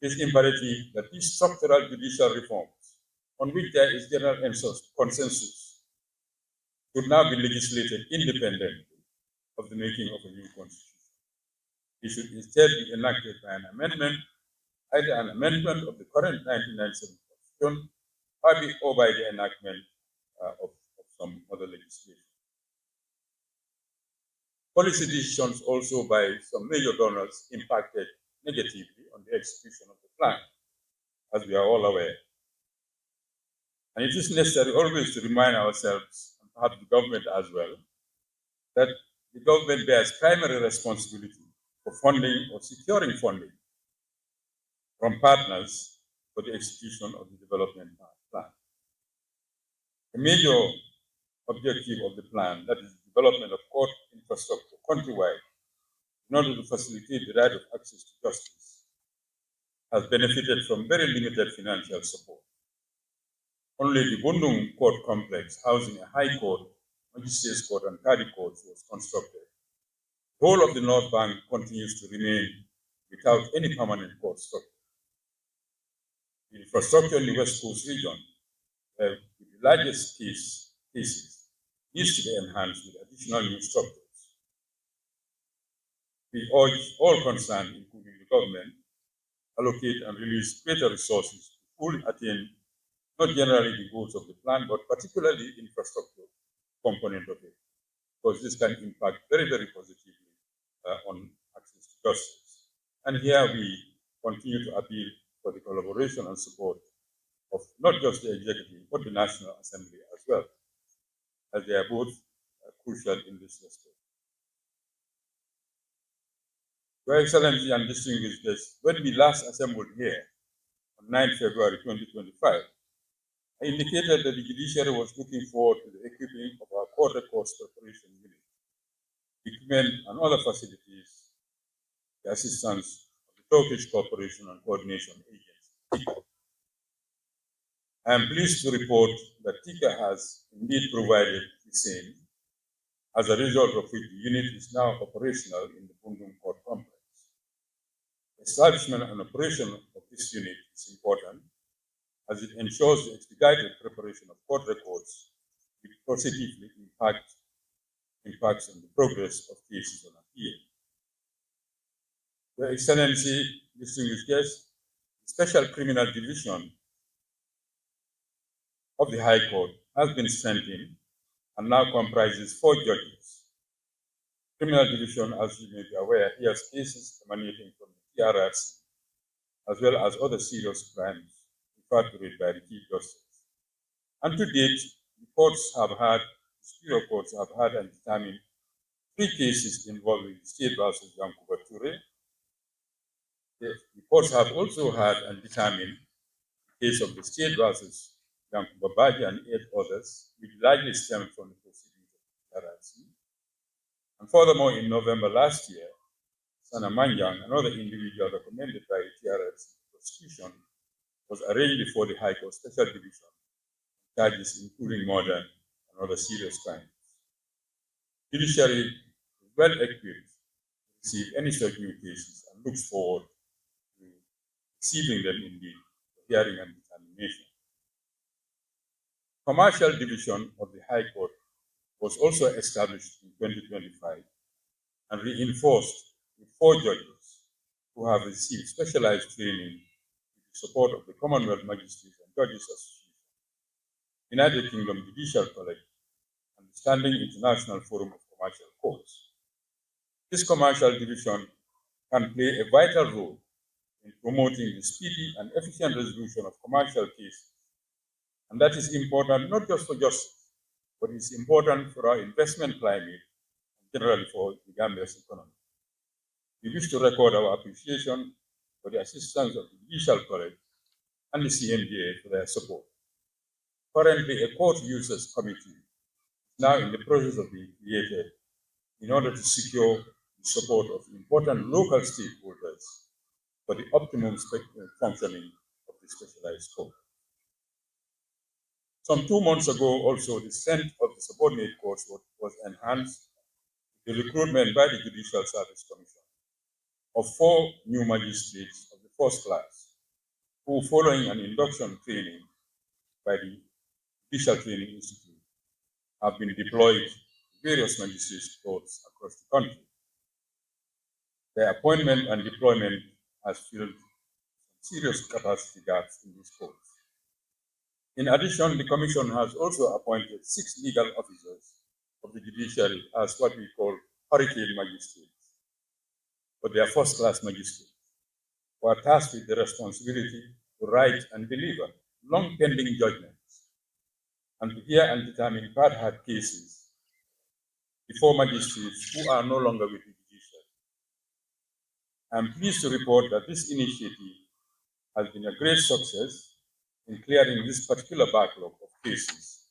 it is imperative that these structural judicial reforms, on which there is general consensus, should now be legislated independently of the making of a new constitution. It should instead be enacted by an amendment, either an amendment of the current 1997 constitution or by the enactment of some other legislation. Policy decisions also by some major donors impacted negatively on the execution of the plan, as we are all aware. And it is necessary always to remind ourselves, and perhaps the government as well, that the government bears primary responsibility for funding or securing funding from partners for the execution of the development plan. A major objective of the plan, that is the development of court infrastructure countrywide in order to facilitate the right of access to justice, has benefited from very limited financial support. Only the Bundung Court Complex, housing a High Court, Magistrates Court, and Qadi Courts, was constructed. The whole of the North Bank continues to remain without any permanent court structure. The infrastructure in the West Coast region, where the largest cases, needs to be enhanced with additional new structures. We urge all concerned, including the government, allocate and release greater resources to fully attain not generally the goals of the plan, but particularly the infrastructure component of it, because this can impact very, very positively on access to justice. And here we continue to appeal for the collaboration and support of not just the executive, but the National Assembly as well, as they are both crucial in this respect. Your Excellency and distinguished guests, when we last assembled here on 9 February 2025, I indicated that the judiciary was looking forward to the equipping of our court records preparation unit, equipment and other facilities, the assistance of the Turkish Cooperation and Coordination Agency, TICA. I am pleased to report that TICA has indeed provided the same, as a result of which the unit is now operational in the Bundung Court Complex. Establishment and operation of this unit is important, as it ensures the expedited preparation of court records, which positively impacts on the progress of cases on appeal. Your Excellency, distinguished guests, the Special Criminal Division of the High Court has been strengthened and now comprises 4 judges. Criminal Division, as you may be aware, hears cases emanating from the TRRC, as well as other serious crimes referred to it by the Chief Justice. And to date, the superior courts have had and determined 3 cases involving the state versus Yankuba Toure. The courts have also had and determined the case of the state versus Yankuba Baji and 8 others, which largely stemmed from the proceedings of the TRRC. And furthermore, in November last year, Sana Manjang, another individual recommended by the TRRC prosecution, was arraigned before the High Court Special Division, charges including murder and other serious crimes. Judiciary is well equipped to receive any such new cases and looks forward to receiving them indeed for hearing and determination. Commercial Division of the High Court was also established in 2025 and reinforced with 4 judges who have received specialized training with the support of the Commonwealth Magistrates and Judges Association, United Kingdom Judicial College, and the Standing International Forum of Commercial Courts. This commercial division can play a vital role in promoting the speedy and efficient resolution of commercial cases. And that is important not just for justice, but it's important for our investment climate and generally for the Gambia's economy. We wish to record our appreciation for the assistance of the Judicial College and the CMDA for their support. Currently, a court users committee is now in the process of being created in order to secure the support of important local stakeholders for the optimum functioning of the specialized court. Some 2 months ago, also, the strength of the subordinate courts was enhanced with the recruitment by the Judicial Service Commission of 4 new magistrates of the first class, who, following an induction training by the Judicial Training Institute, have been deployed to various magistrates' courts across the country. Their appointment and deployment has filled some serious capacity gaps in these courts. In addition, the Commission has also appointed 6 legal officers of the judiciary as what we call hurricane magistrates, but they are first-class magistrates who are tasked with the responsibility to write and deliver long-pending judgments and to hear and determine bad-heart cases before magistrates who are no longer with the judiciary. I am pleased to report that this initiative has been a great success in clearing this particular backlog of cases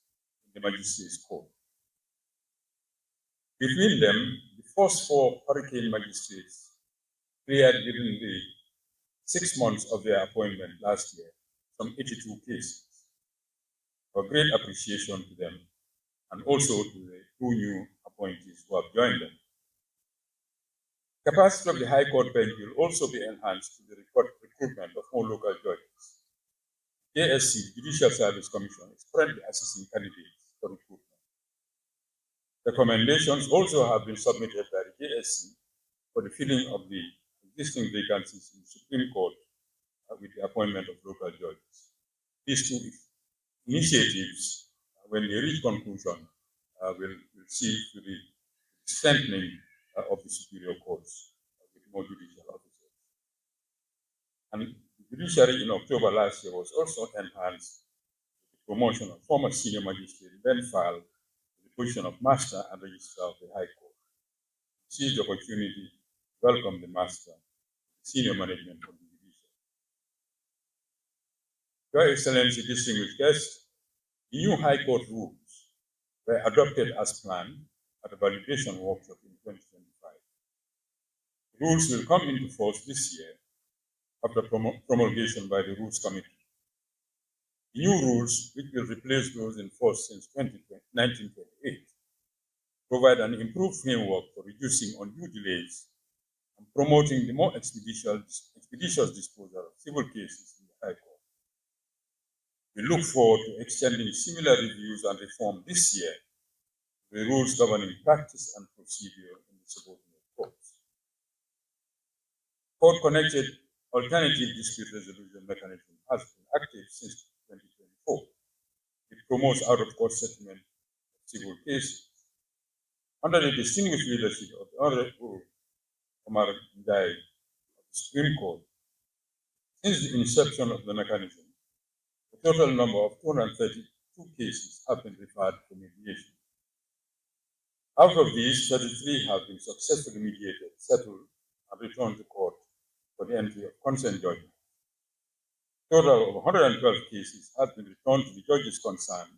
in the magistrates' court. Between them, the first 4 hurricane magistrates cleared within the 6 months of their appointment last year some 82 cases. A great appreciation to them and also to the 2 new appointees who have joined them. Capacity of the High Court bench will also be enhanced to the recruitment of more local judges. JSC, Judicial Service Commission, is currently assessing candidates for recruitment. Recommendations also have been submitted by the JSC for the filling of the existing vacancies in the Supreme Court with the appointment of local judges. These 2 initiatives, when they reach conclusion, will see to the strengthening of the superior courts with more judicial officers. And the judiciary in October last year was also enhanced with the promotion of former senior magistrate Ben Fall to the position of Master and Registrar of the High Court. Seize the opportunity to welcome the Master, the senior management of the judiciary. Your Excellency, distinguished guests, the new High Court rules were adopted as planned at a validation workshop in 2025. The rules will come into force this year after promulgation by the Rules Committee. The new rules, which will replace those in force since 1928, provide an improved framework for reducing undue delays and promoting the more expeditious disposal of civil cases in the High Court. We look forward to extending similar reviews and reform this year the rules governing practice and procedure in the subordinate courts. Court-connected alternative dispute resolution mechanism has been active since 2024. It promotes out-of-court settlement of civil cases. Under the distinguished leadership of the Honorable Omar Ndai of the Supreme Court, since the inception of the mechanism, the total number of 232 cases have been referred for mediation. Out of these, 33 have been successfully mediated, settled, and returned to court for the entry of consent judgment. A total of 112 cases have been returned to the judges concerned,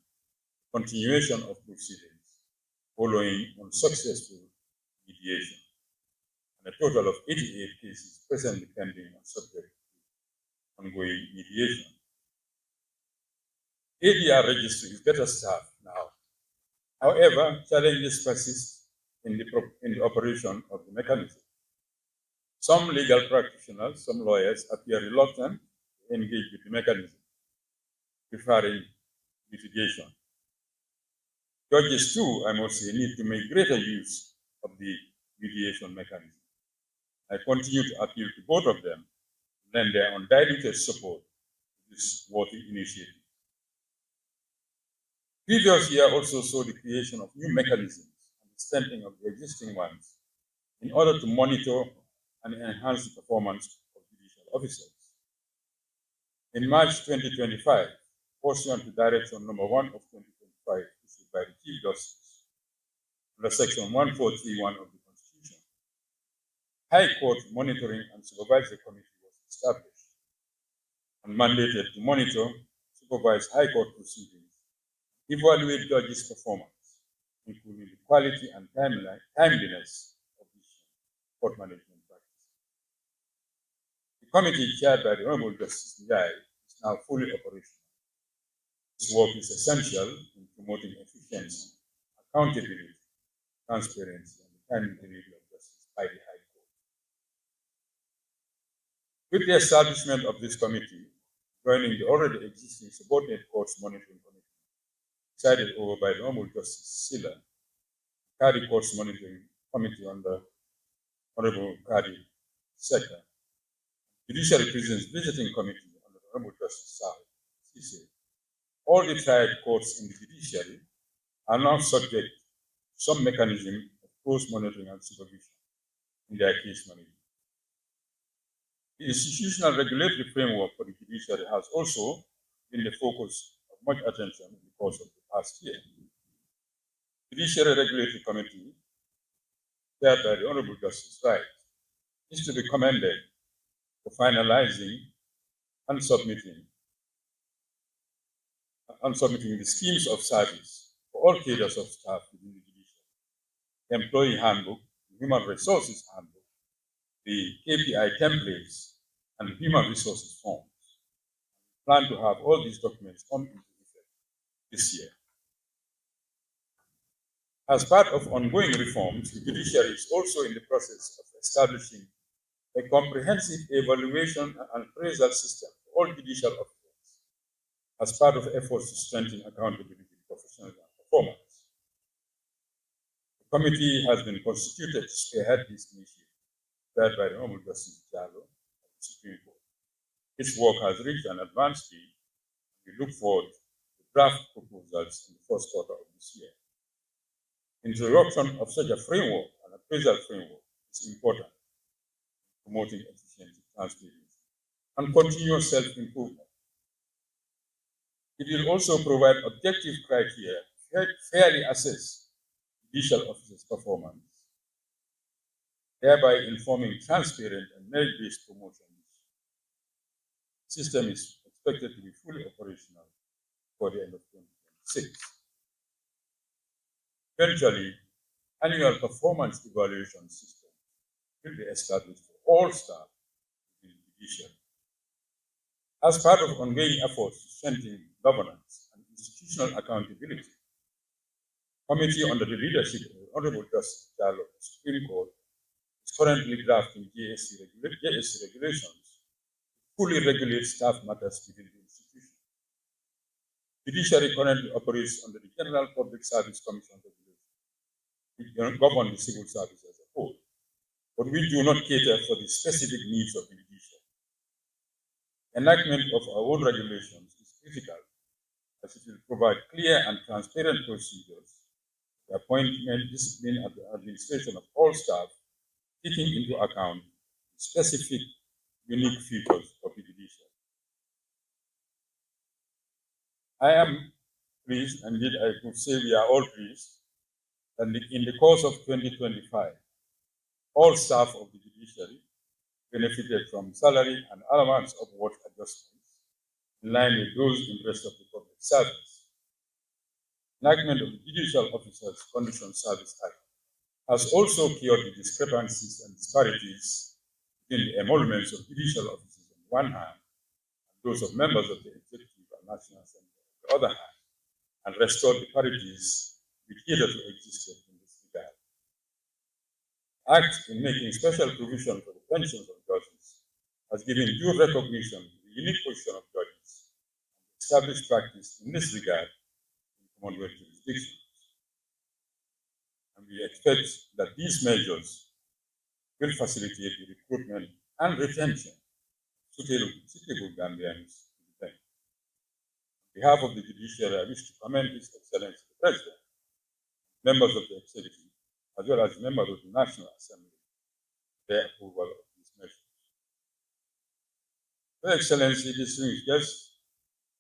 continuation of proceedings following unsuccessful mediation, and a total of 88 cases presently pending and subject to ongoing mediation. ADR registry is better staffed now. However, challenges persist in the operation of the mechanism. Some legal practitioners, some lawyers appear reluctant to engage with the mechanism, preferring litigation. Judges too, I must say, need to make greater use of the mediation mechanism. I continue to appeal to both of them to lend their undiluted support to this worthy initiative. Previous year also saw the creation of new mechanisms and the strengthening of the existing ones in order to monitor and enhance the performance of judicial officers. In March 2025, pursuant to Direction Number 1 of 2025 issued by the Chief Justice under Section 1431 of the Constitution, High Court Monitoring and Supervisory Committee was established and mandated to monitor, supervise High Court proceedings, evaluate judges' performance, including the quality and timeliness of the court management practice. The committee chaired by the Honorable Justice Njai is now fully operational. This work is essential in promoting efficiency, accountability, transparency, and the timely delivery of justice by the High Court. With the establishment of this committee, joining the already existing subordinate courts monitoring committee, presided over by the Honorable Justice Silla, Kadi Courts Monitoring Committee under Honorable Kadi Seka, Judiciary Prisons Visiting Committee under Honorable Justice Sise. All the tried courts in the judiciary are now subject to some mechanism of close monitoring and supervision in their case management. The institutional regulatory framework for the judiciary has also been the focus of much attention in the course of the past year. The Judiciary Regulatory Committee, chaired by the Honorable Justice Wright, is to be commended for finalizing and submitting the schemes of service for all cadres of staff within the judiciary, the Employee Handbook, the Human Resources Handbook, the KPI templates, and Human Resources Forms. We plan to have all these documents come into effect this year. As part of ongoing reforms, the judiciary is also in the process of establishing a comprehensive evaluation and appraisal system for all judicial officers as part of efforts to strengthen accountability, professionalism, and performance. The committee has been constituted to spearhead this initiative, led by the Honorable Justice Jallo of the Supreme Court. Its work has reached an advanced stage. We look forward to draft proposals in the first quarter of this year. Introduction of such a framework, an appraisal framework, is important in promoting efficiency, transparency, and continuous self-improvement. It will also provide objective criteria to fairly assess judicial officers' performance, thereby informing transparent and merit-based promotion. The system is expected to be fully operational before the end of 2026. Eventually, annual performance evaluation system will be established for all staff in the judiciary. As part of ongoing efforts to strengthen governance and institutional accountability, the committee under the leadership of the Honorable Justice Jallo of the Supreme Court is currently drafting JSC regulations to fully regulate staff matters within the institution. The judiciary currently operates under the General Public Service Commission regulation, which govern the civil service as a whole, but we do not cater for the specific needs of the judiciary. Enactment of our own regulations is critical, as it will provide clear and transparent procedures, the appointment, discipline, and the administration of all staff, taking into account specific, unique features of the judiciary. I am pleased, and indeed I could say we are all pleased, that in the course of 2025, all staff of the judiciary benefited from salary and allowance upward adjustments in line with those in the rest of the public service. Enactment of the Judicial Officers Condition Service Act has also cured the discrepancies and disparities between the emoluments of judicial officers on the one hand and those of members of the Executive and National Assembly on the other hand, and restored the parities which hitherto existed in this regard. Act, in making special provision for the pensions of judges, has given due recognition to the unique position of judges and established practice in this regard in Commonwealth jurisdictions. And we expect that these measures will facilitate the recruitment and retention of suitable Gambians to the bench. On behalf of the judiciary, I wish to commend His Excellency the President, members of the Executive, as well as members of the National Assembly, their approval of these measures. Your Excellency, distinguished guests,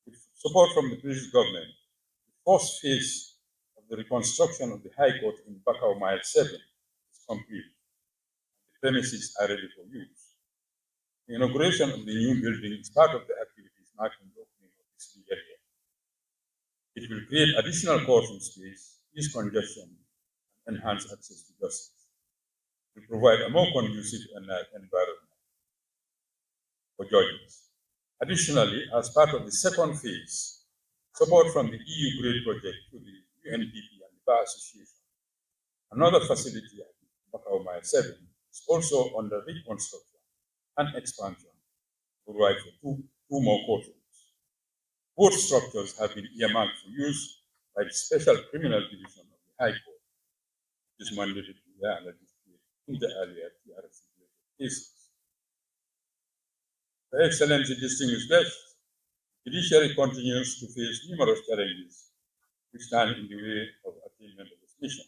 with support from the British government, the first phase of the reconstruction of the High Court in Bakau Mile 7 is complete. The premises are ready for use. The inauguration of the new building is part of the activities marking the opening of this new area. It will create additional courtroom space, ease congestion, and enhance access to justice. It will provide a more conducive environment for judges. Additionally, as part of the second phase, support from the EU GRADE project to the UNDP and the Bar Association, another facility at Bakau Mile 7 is also under reconstruction and expansion to provide for two more courtrooms. Both structures have been earmarked for use by the Special Criminal Division of the High Court, which is mandated to hear and legislate in the earlier TRC cases. Your Excellency, distinguished guests, the judiciary continues to face numerous challenges which stand in the way of attainment of its mission.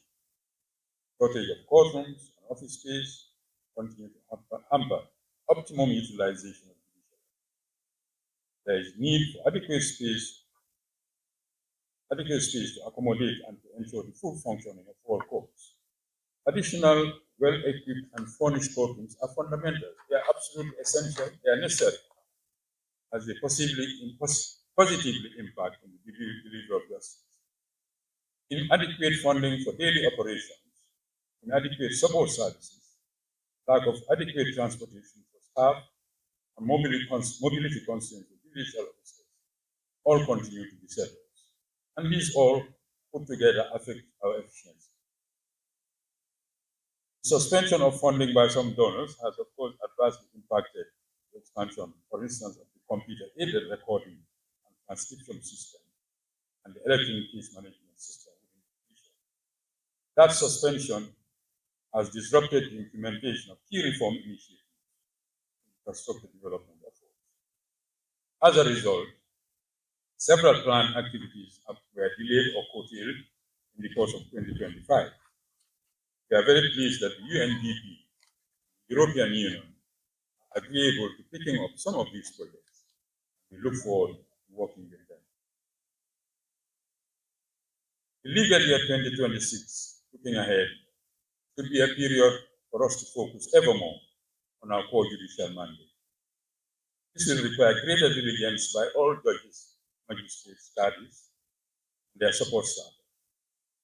Shortage of courtrooms and office space continue to hamper optimum utilization of the judiciary. There is need for adequate space to accommodate and to ensure the full functioning of all courts. Additional, well-equipped and furnished courtrooms are fundamental. They are absolutely essential. They are necessary as they positively impact on the delivery of justice. Inadequate funding for daily operations, inadequate support services, lack of adequate transportation for staff, and mobility constraints for judicial officers all continue to be settled. And these all put together affect our efficiency. Suspension of funding by some donors has, of course, adversely impacted the expansion, for instance, of the computer-aided recording and transcription system and the electronic case management system within the judiciary. That suspension has disrupted the implementation of key reform initiatives in infrastructure development efforts. As a result, several planned activities were delayed or curtailed in the course of 2025. We are very pleased that the UNDP, the European Union, are agreeable to picking up some of these projects. We look forward to working with them. The legal year 2026, looking ahead, should be a period for us to focus evermore on our core judicial mandate. This will require greater diligence by all judges, magistrates, cadres, and their support staff,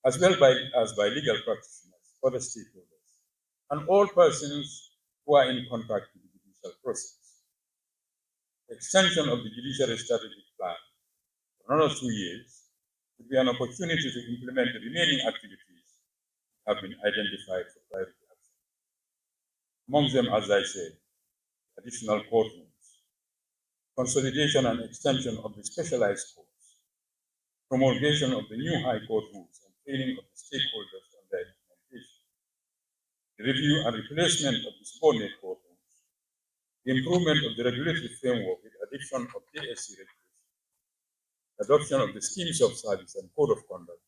as well as by legal practitioners, other stakeholders, and all persons who are in contact with the judicial process. The extension of the judiciary strategic plan for another 2 years would be an opportunity to implement the remaining activities that have been identified for priority action. Among them, as I said, additional courtrooms, consolidation and extension of the specialized courts, promulgation of the new High Court rules and training of the stakeholders on their implementation, the review and replacement of the subordinate courtrooms, the improvement of the regulatory framework with addition of JSC regulation, the adoption of the schemes of service and code of conduct,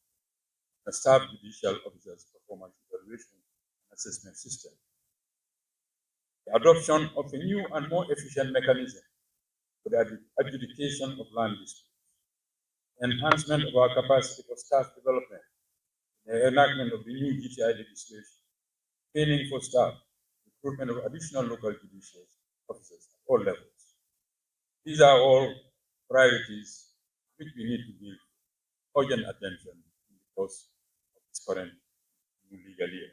and staff judicial officers' performance evaluation and assessment system, the adoption of a new and more efficient mechanism for the adjudication of land disputes, enhancement of our capacity for staff development, the enactment of the new GTI legislation, training for staff, recruitment of additional local judicial officers at all levels. These are all priorities which we need to give urgent attention in the course of this current new legal year.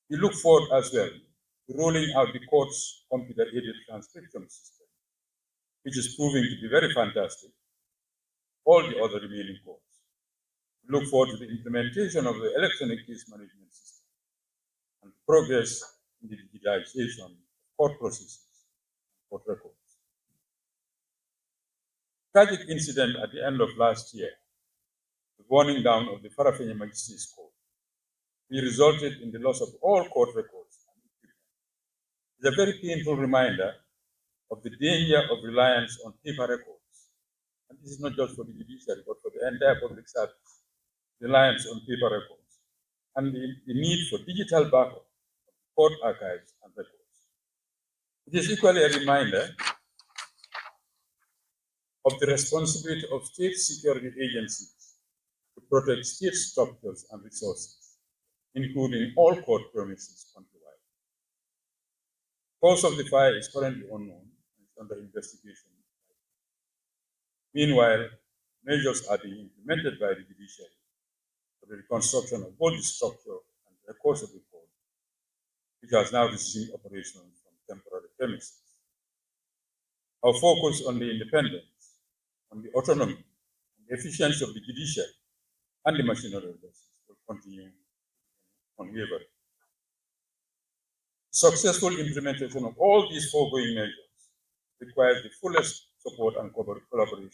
We look forward as well to rolling out the court's computer-aided transcription system, which is proving to be very fantastic, all the other remaining courts. We look forward to the implementation of the electronic case management system and progress in the digitization of court processes and court records. Tragic incident at the end of last year, the burning down of the Farafenni Magistrates Court, resulted in the loss of all court records and equipment. It's a very painful reminder of the danger of reliance on paper records. And this is not just for the judiciary, but for the entire public service. Reliance on paper records and the need for digital backup of court archives and records. It is equally a reminder of the responsibility of state security agencies to protect state structures and resources, including all court premises countrywide. The cause of the fire is currently unknown and is under investigation. Meanwhile, measures are being implemented by the judiciary for the reconstruction of both the structure and the records of the court, which has now resumed operations from temporary premises. Our focus on the independence, on the autonomy, and the efficiency of the judiciary and the machinery of justice will continue unwavering. Successful implementation of all these foregoing measures requires the fullest support and collaboration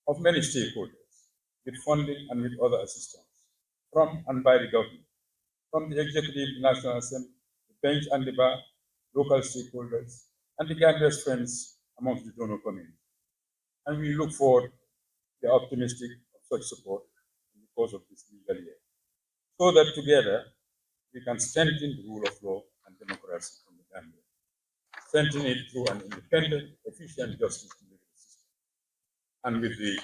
of many stakeholders, with funding and with other assistance from and by the government, from the executive, the National Assembly, the bench and the bar, local stakeholders, and the Gambia's friends amongst the donor community. And we look forward, we are optimistic of such support in the course of this legal year, so that together we can strengthen the rule of law and democracy in the Gambia, strengthen it through an independent, efficient justice delivery system. And with the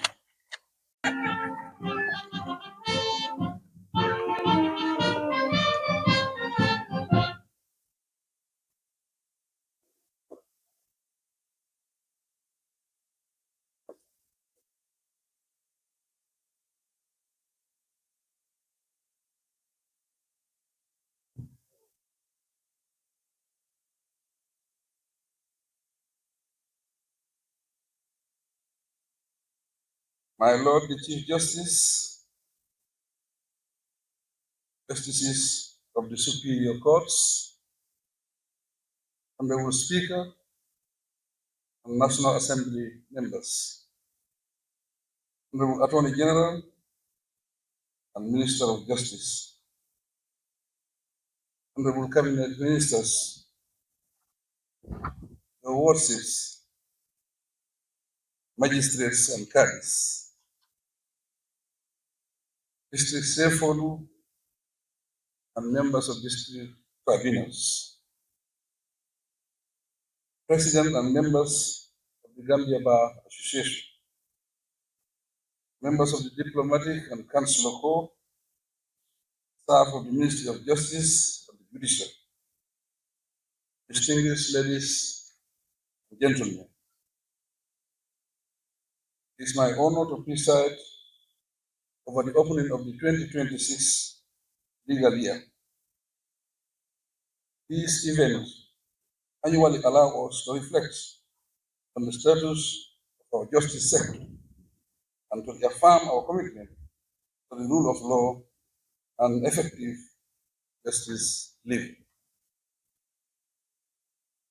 My Lord the Chief Justice, Justices of the Superior Courts, Honorable Speaker, and National Assembly members, Honorable Attorney General, and Minister of Justice, Honorable Cabinet Ministers, your warships, magistrates and cadis, district Sefolu, and members of district tribunals, President and members of the Gambia Bar Association, members of the Diplomatic and Consular Corps, staff of the Ministry of Justice and the Judiciary, distinguished ladies and gentlemen. It is my honor to preside over the opening of the 2026 legal year. These events annually allow us to reflect on the status of our justice sector and to reaffirm our commitment to the rule of law and effective justice delivery.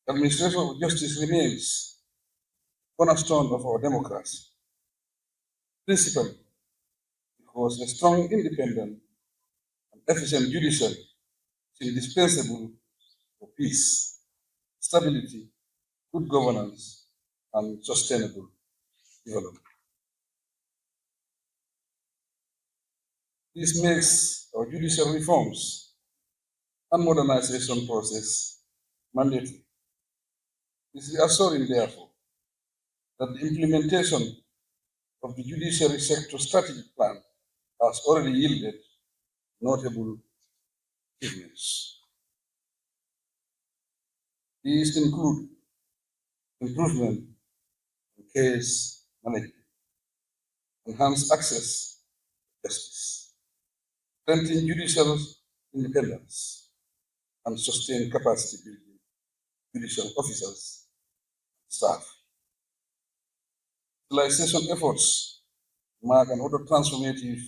The administration of justice remains the cornerstone of our democracy, principally because a strong, independent, and efficient judiciary is indispensable for peace, stability, good governance, and sustainable development. This makes our judicial reforms and modernization process mandatory. It is reassuring, therefore, that the implementation of the judiciary sector strategic plan has already yielded notable achievements. These include improvement in case management, enhanced access to justice, strengthen judicial independence, and sustain capacity building judicial officers and staff. Digitalization efforts mark another transformative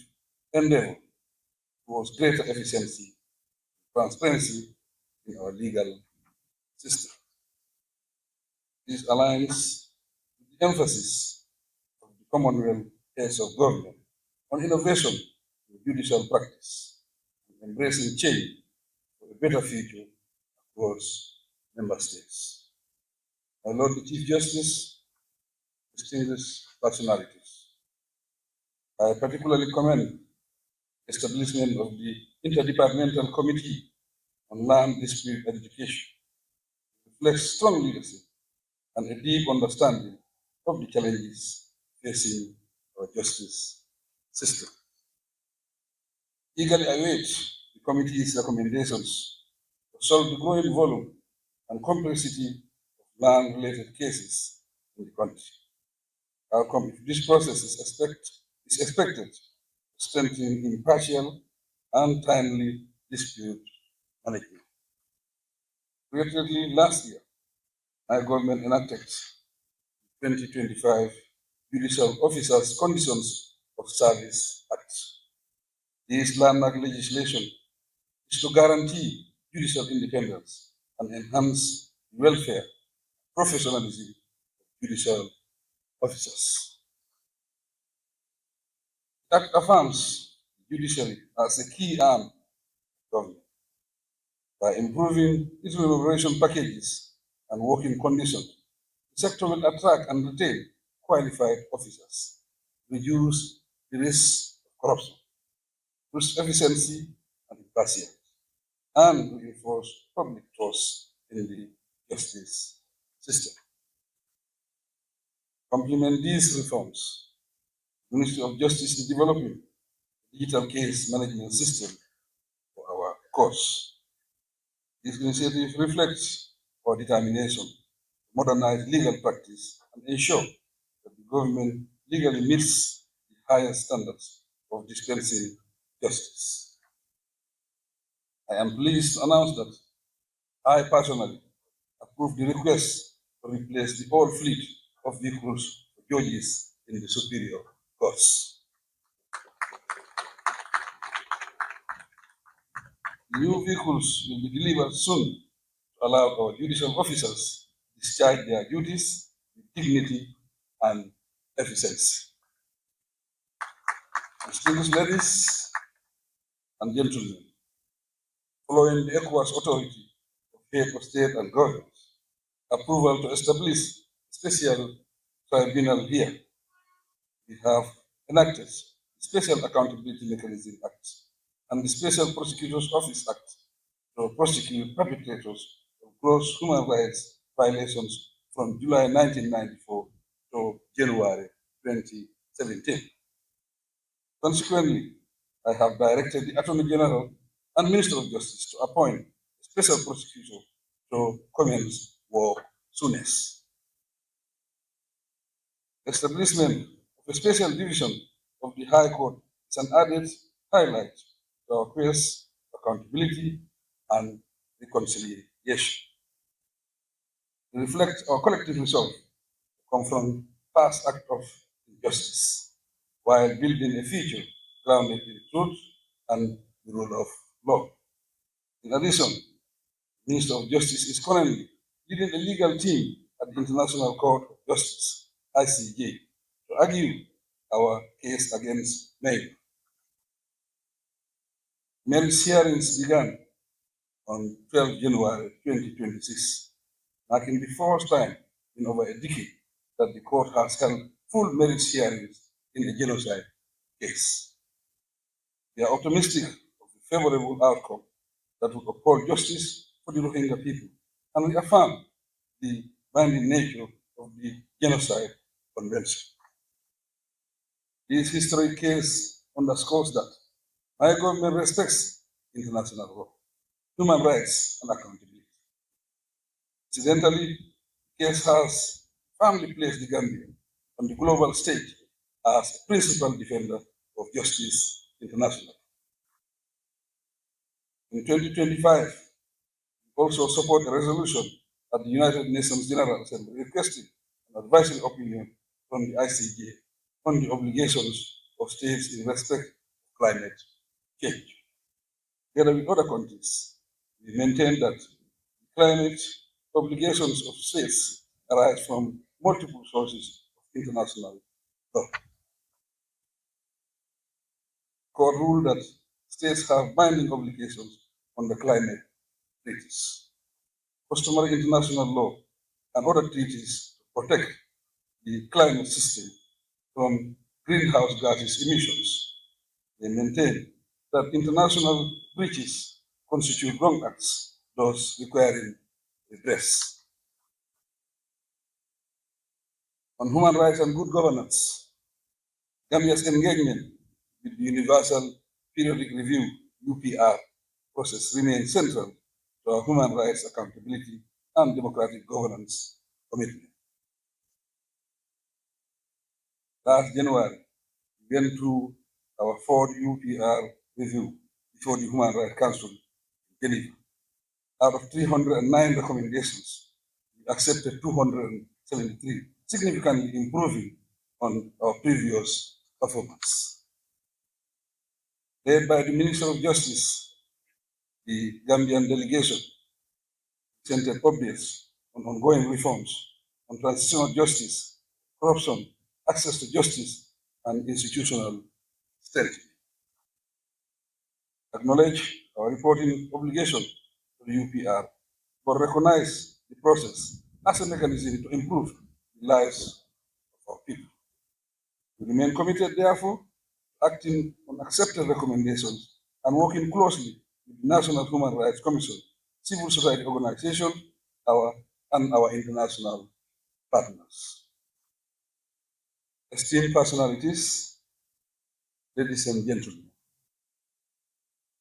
endeavor towards greater efficiency and transparency in our legal system. This aligns with the emphasis of the Commonwealth Heads of Government on innovation in judicial practice and embracing change for a better future across member states. My Lord the Chief Justice, distinguished personalities, I particularly commend the establishment of the Interdepartmental Committee on Land Dispute Adjudication. It reflects strong leadership and a deep understanding of the challenges facing our justice system. Eagerly await the committee's recommendations to solve the growing volume and complexity of land-related cases in the country. This process is expected to strengthen impartial and timely dispute management. Relatedly, last year, my government enacted 2025 Judicial Officers Conditions of Service Act. This landmark legislation is to guarantee judicial independence and enhance the welfare and professionalism of judicial officers. The Act affirms the judiciary as a key arm of government. By improving its remuneration packages and working conditions, the sector will attract and retain qualified officers, reduce the risk of corruption, boost efficiency and impartiality, and reinforce public trust in the justice system. To complement these reforms, the Ministry of Justice is developing a digital case management system for our courts. This initiative reflects our determination to modernize legal practice and ensure that the government legally meets the highest standards of dispensing justice. I am pleased to announce that I personally approved the request to replace the old fleet of vehicles for judges in the superior courts. The new vehicles will be delivered soon to allow our judicial officers to discharge their duties with dignity and efficiency. Distinguished ladies and gentlemen, following the ECOWAS Authority of Head of State and Government approval to establish a special tribunal here, we have enacted the Special Accountability Mechanism Act and the Special Prosecutor's Office Act to prosecute perpetrators of gross human rights violations from July 1994 to January 2017. Consequently, I have directed the Attorney General and Minister of Justice to appoint a special prosecutor to commence work soonest. Establishment of a special division of the High Court is an added highlight to our quest for accountability and reconciliation. To reflect our collective resolve to confront past acts of injustice while building a future grounded in truth and the rule of law. In addition, the Minister of Justice is currently leading a legal team at the International Court of Justice, ICJ, to argue our case against Myanmar. Merits hearings began on 12 January 2026, marking the first time in over a decade that the court has held full merits hearings in a genocide case. We are optimistic of the favorable outcome that will uphold justice for the Rohingya people, and we affirm the binding nature of the Genocide Convention. This historic case underscores that my government respects international law, human rights, and accountability. Incidentally, the case has firmly placed the Gambia on the global stage as a principal defender of justice internationally. In 2025, we also support a resolution at the United Nations General Assembly requesting an advisory opinion from the ICJ on the obligations of states in respect of climate change. Together with other countries, we maintain that climate obligations of states arise from multiple sources of international law. The court ruled that states have binding obligations on the climate treaties, customary international law, and other treaties to protect the climate system from greenhouse gases emissions. They maintain that international breaches constitute wrong acts, thus requiring redress. On human rights and good governance, Gambia's engagement with the Universal Periodic Review (UPR) process remains central to our human rights accountability and democratic governance commitment. Last January, we went through our fourth UPR review before the Human Rights Council in Geneva. Out of 309 recommendations, we accepted 273, significantly improving on our previous performance. Led by the Minister of Justice, the Gambian delegation presented updates on ongoing reforms on transitional justice, corruption, access to justice, and institutional stability. Acknowledge our reporting obligation to the UPR, but recognize the process as a mechanism to improve the lives of our people. We remain committed, therefore, to acting on accepted recommendations and working closely with the National Human Rights Commission, civil society organizations, and our international partners. Esteemed personalities, ladies and gentlemen,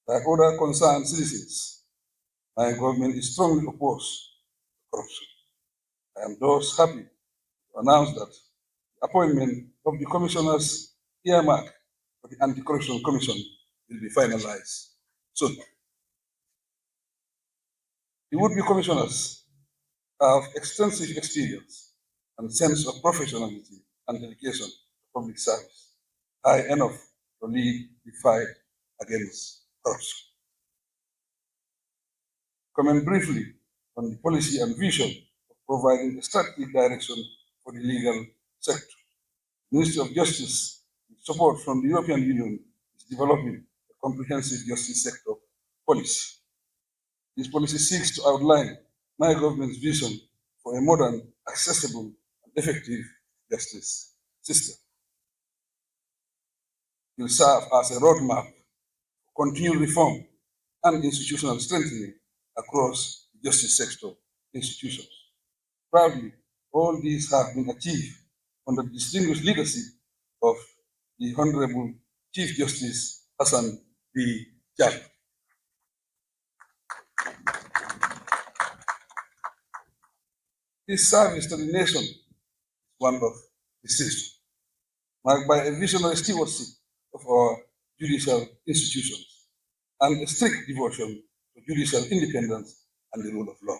like other concerned citizens, my government is strongly opposed to corruption. I am thus happy to announce that the appointment of the commissioners earmarked for the Anti-Corruption Commission will be finalized soon. The would-be commissioners have extensive experience and sense of professionalism and dedication to public service, high enough to lead the fight against corruption. Comment briefly on the policy and vision of providing a strategic direction for the legal sector. The Ministry of Justice, with support from the European Union, is developing a comprehensive justice sector policy. This policy seeks to outline my government's vision for a modern, accessible, and effective justice system. It will serve as a roadmap for continued reform and institutional strengthening across the justice sector institutions. Proudly, all these have been achieved under the distinguished leadership of the Honorable Chief Justice Hassan B. Jallow. This service to the nation is one of distinction, marked by a visionary stewardship of our judicial institutions and a strict devotion to judicial independence and the rule of law.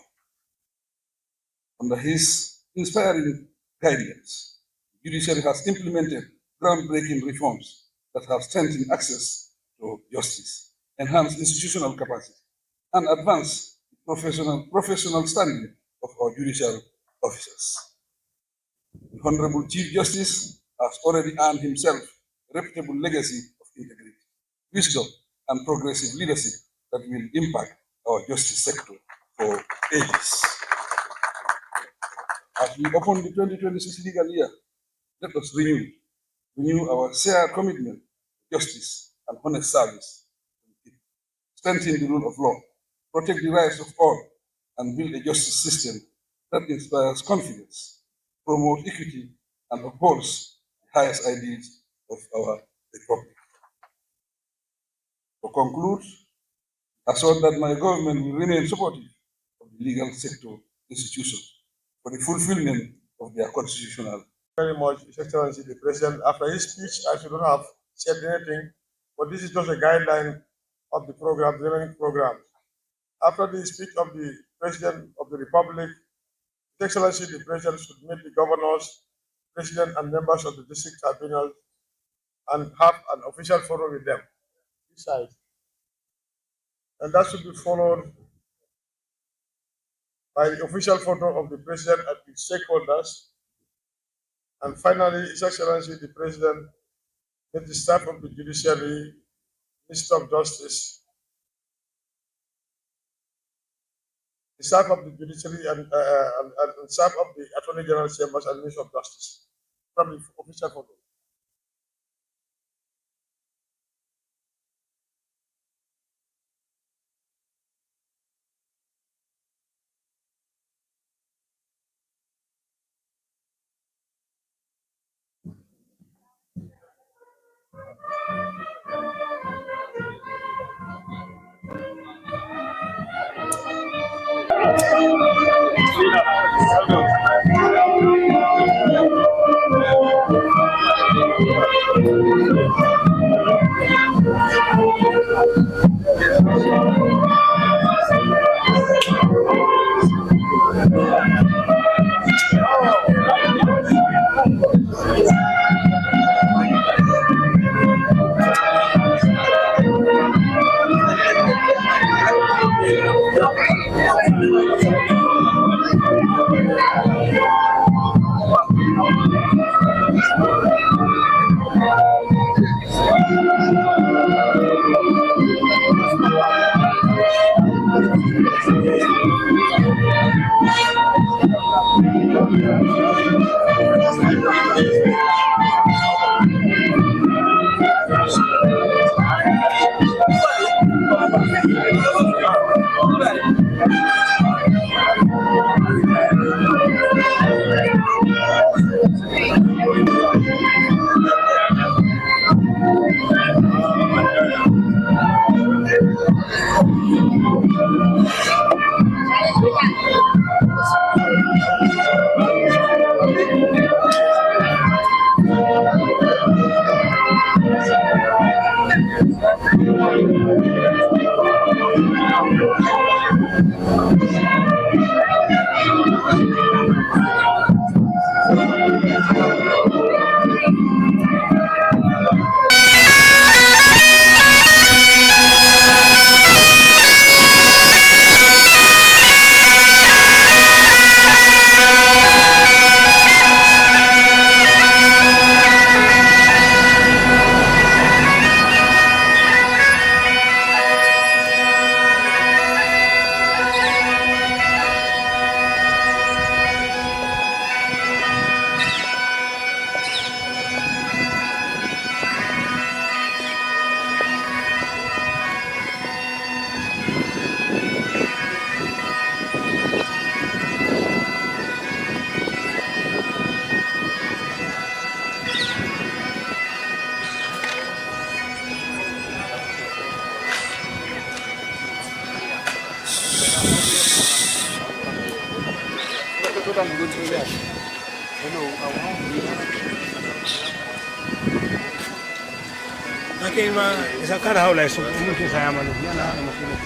Under his inspiring guidance, the judiciary has implemented groundbreaking reforms that have strengthened access to justice, enhanced institutional capacity, and advanced the professional standing of our judicial officers. The Honorable Chief Justice has already earned himself a reputable legacy of integrity, wisdom, and progressive leadership that will impact our justice sector for ages. As we open the 2026 legal year, let us renew our shared commitment to justice and honest service, strengthen the rule of law, protect the rights of all, and build a justice system that inspires confidence, promotes equity, and upholds the highest ideals of our republic. To conclude, I assert that my government will remain supportive of the legal sector institutions for the fulfillment of their constitutional. Very much, His Excellency the President. After his speech, I should not have said anything, but this is just a guideline of the program, the remaining programs. After the speech of the President of the Republic, His Excellency the President should meet the governors, President, and members of the district tribunals and have an official forum with them. Besides, and that should be followed by the official photo of the President and the stakeholders. And finally, His Excellency the President, with the staff of the Judiciary, Minister of Justice, the staff of the Judiciary and staff of the Attorney General Chambers and Minister of Justice from the official photo. Lakini isakara haula isu mtu sayama nujana mafuni.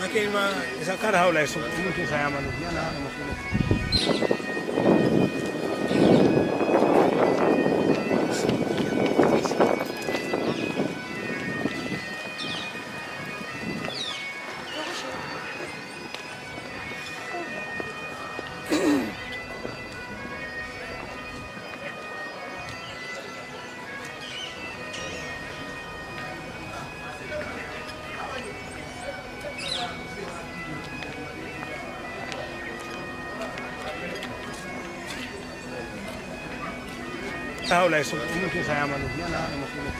Lakini isa kada haula isu mungkin saya manusia na maksudnya. Haula isu mungkin saya manusia na maksudnya.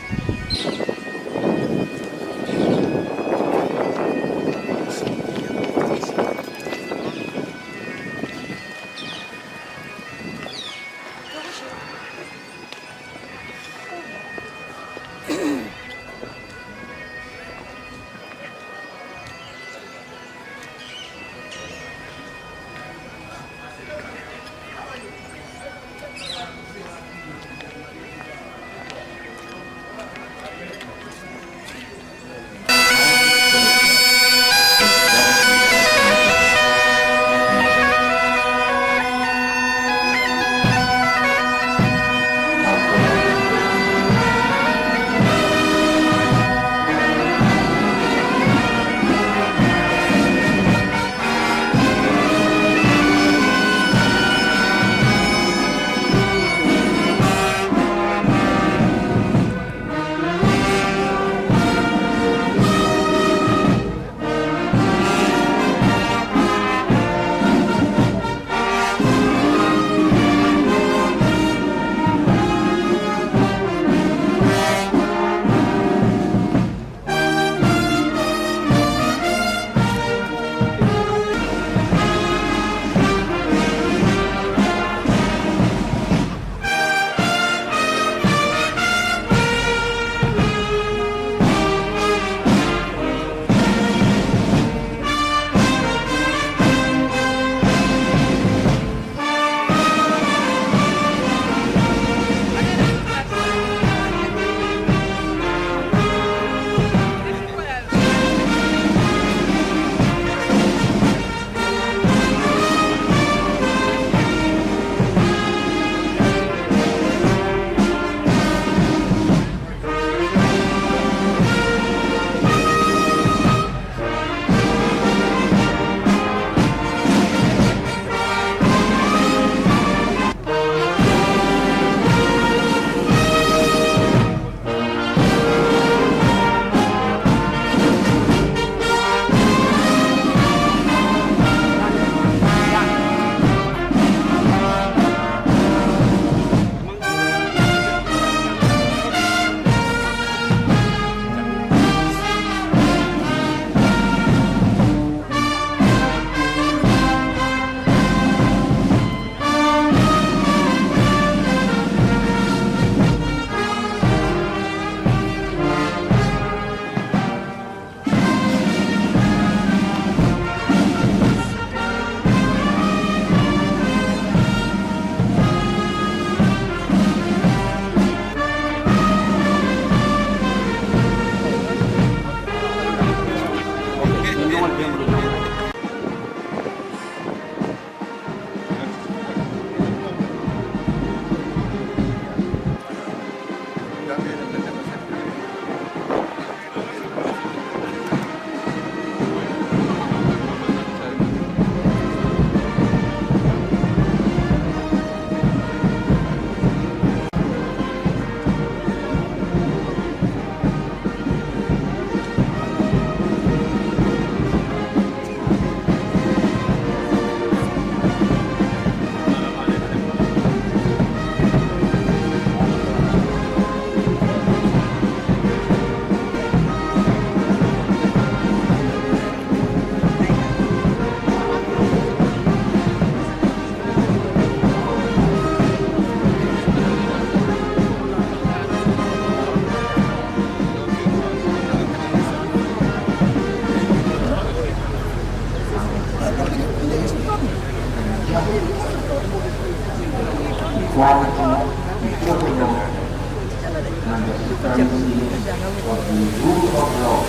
for the rule of law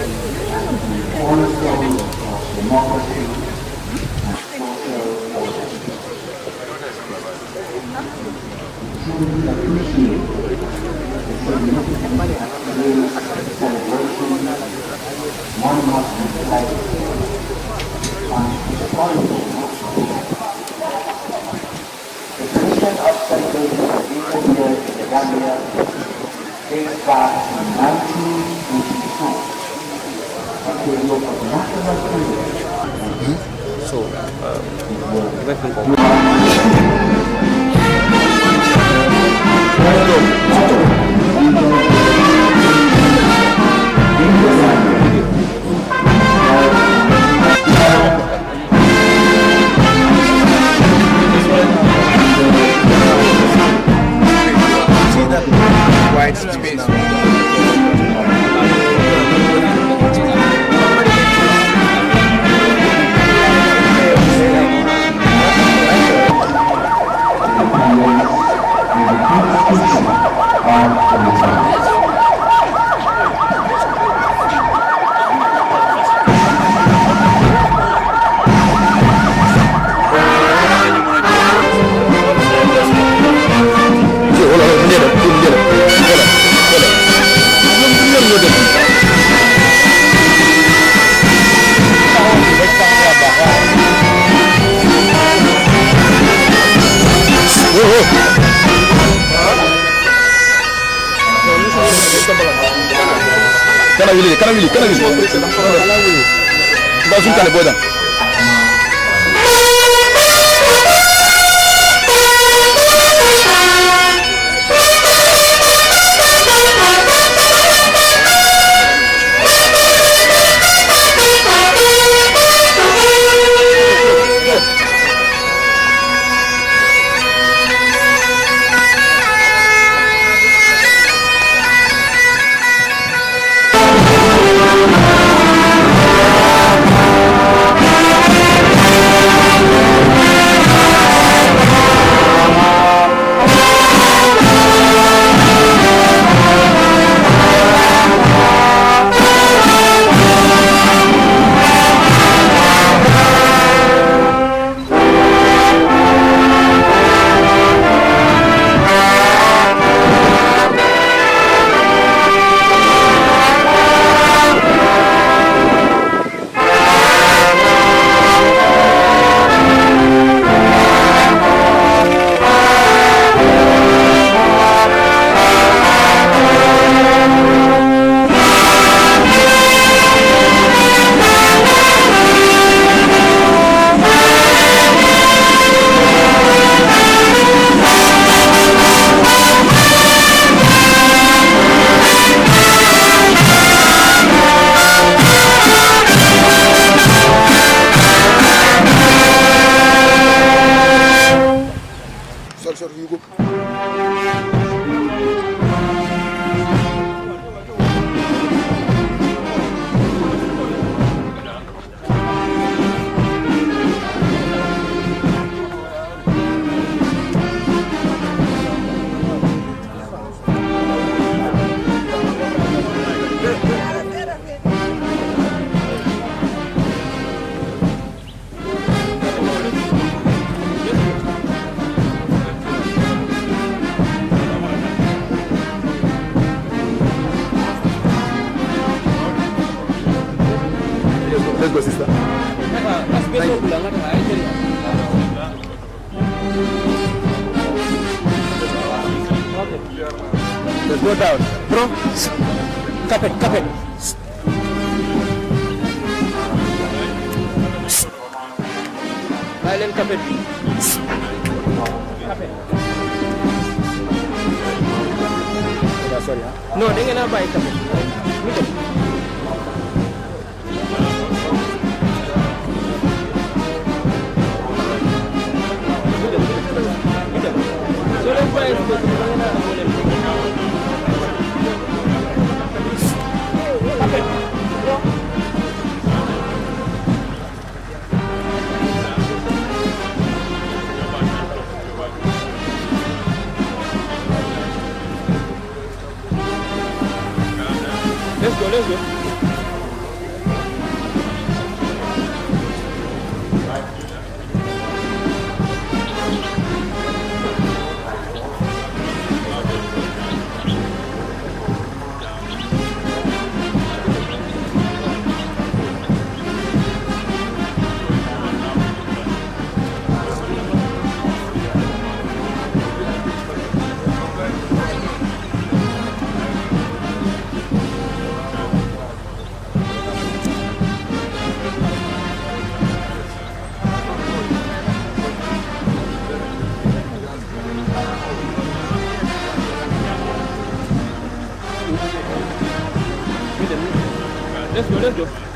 and the cornerstone of democracy and social order. Truly appreciate the significance of today's celebration. One must reflect on historical notes. The tradition of celebrating the Legal Year in the Gambia dates back to 1982, a period of national White space. Kana wili. Bazun kale bodan. Let's go, sister. Let's go down. Bro, cap it. Island cap it. Sorry, huh? No, they cannot buy cap it. Let's go, let's go. Let's go, let's go.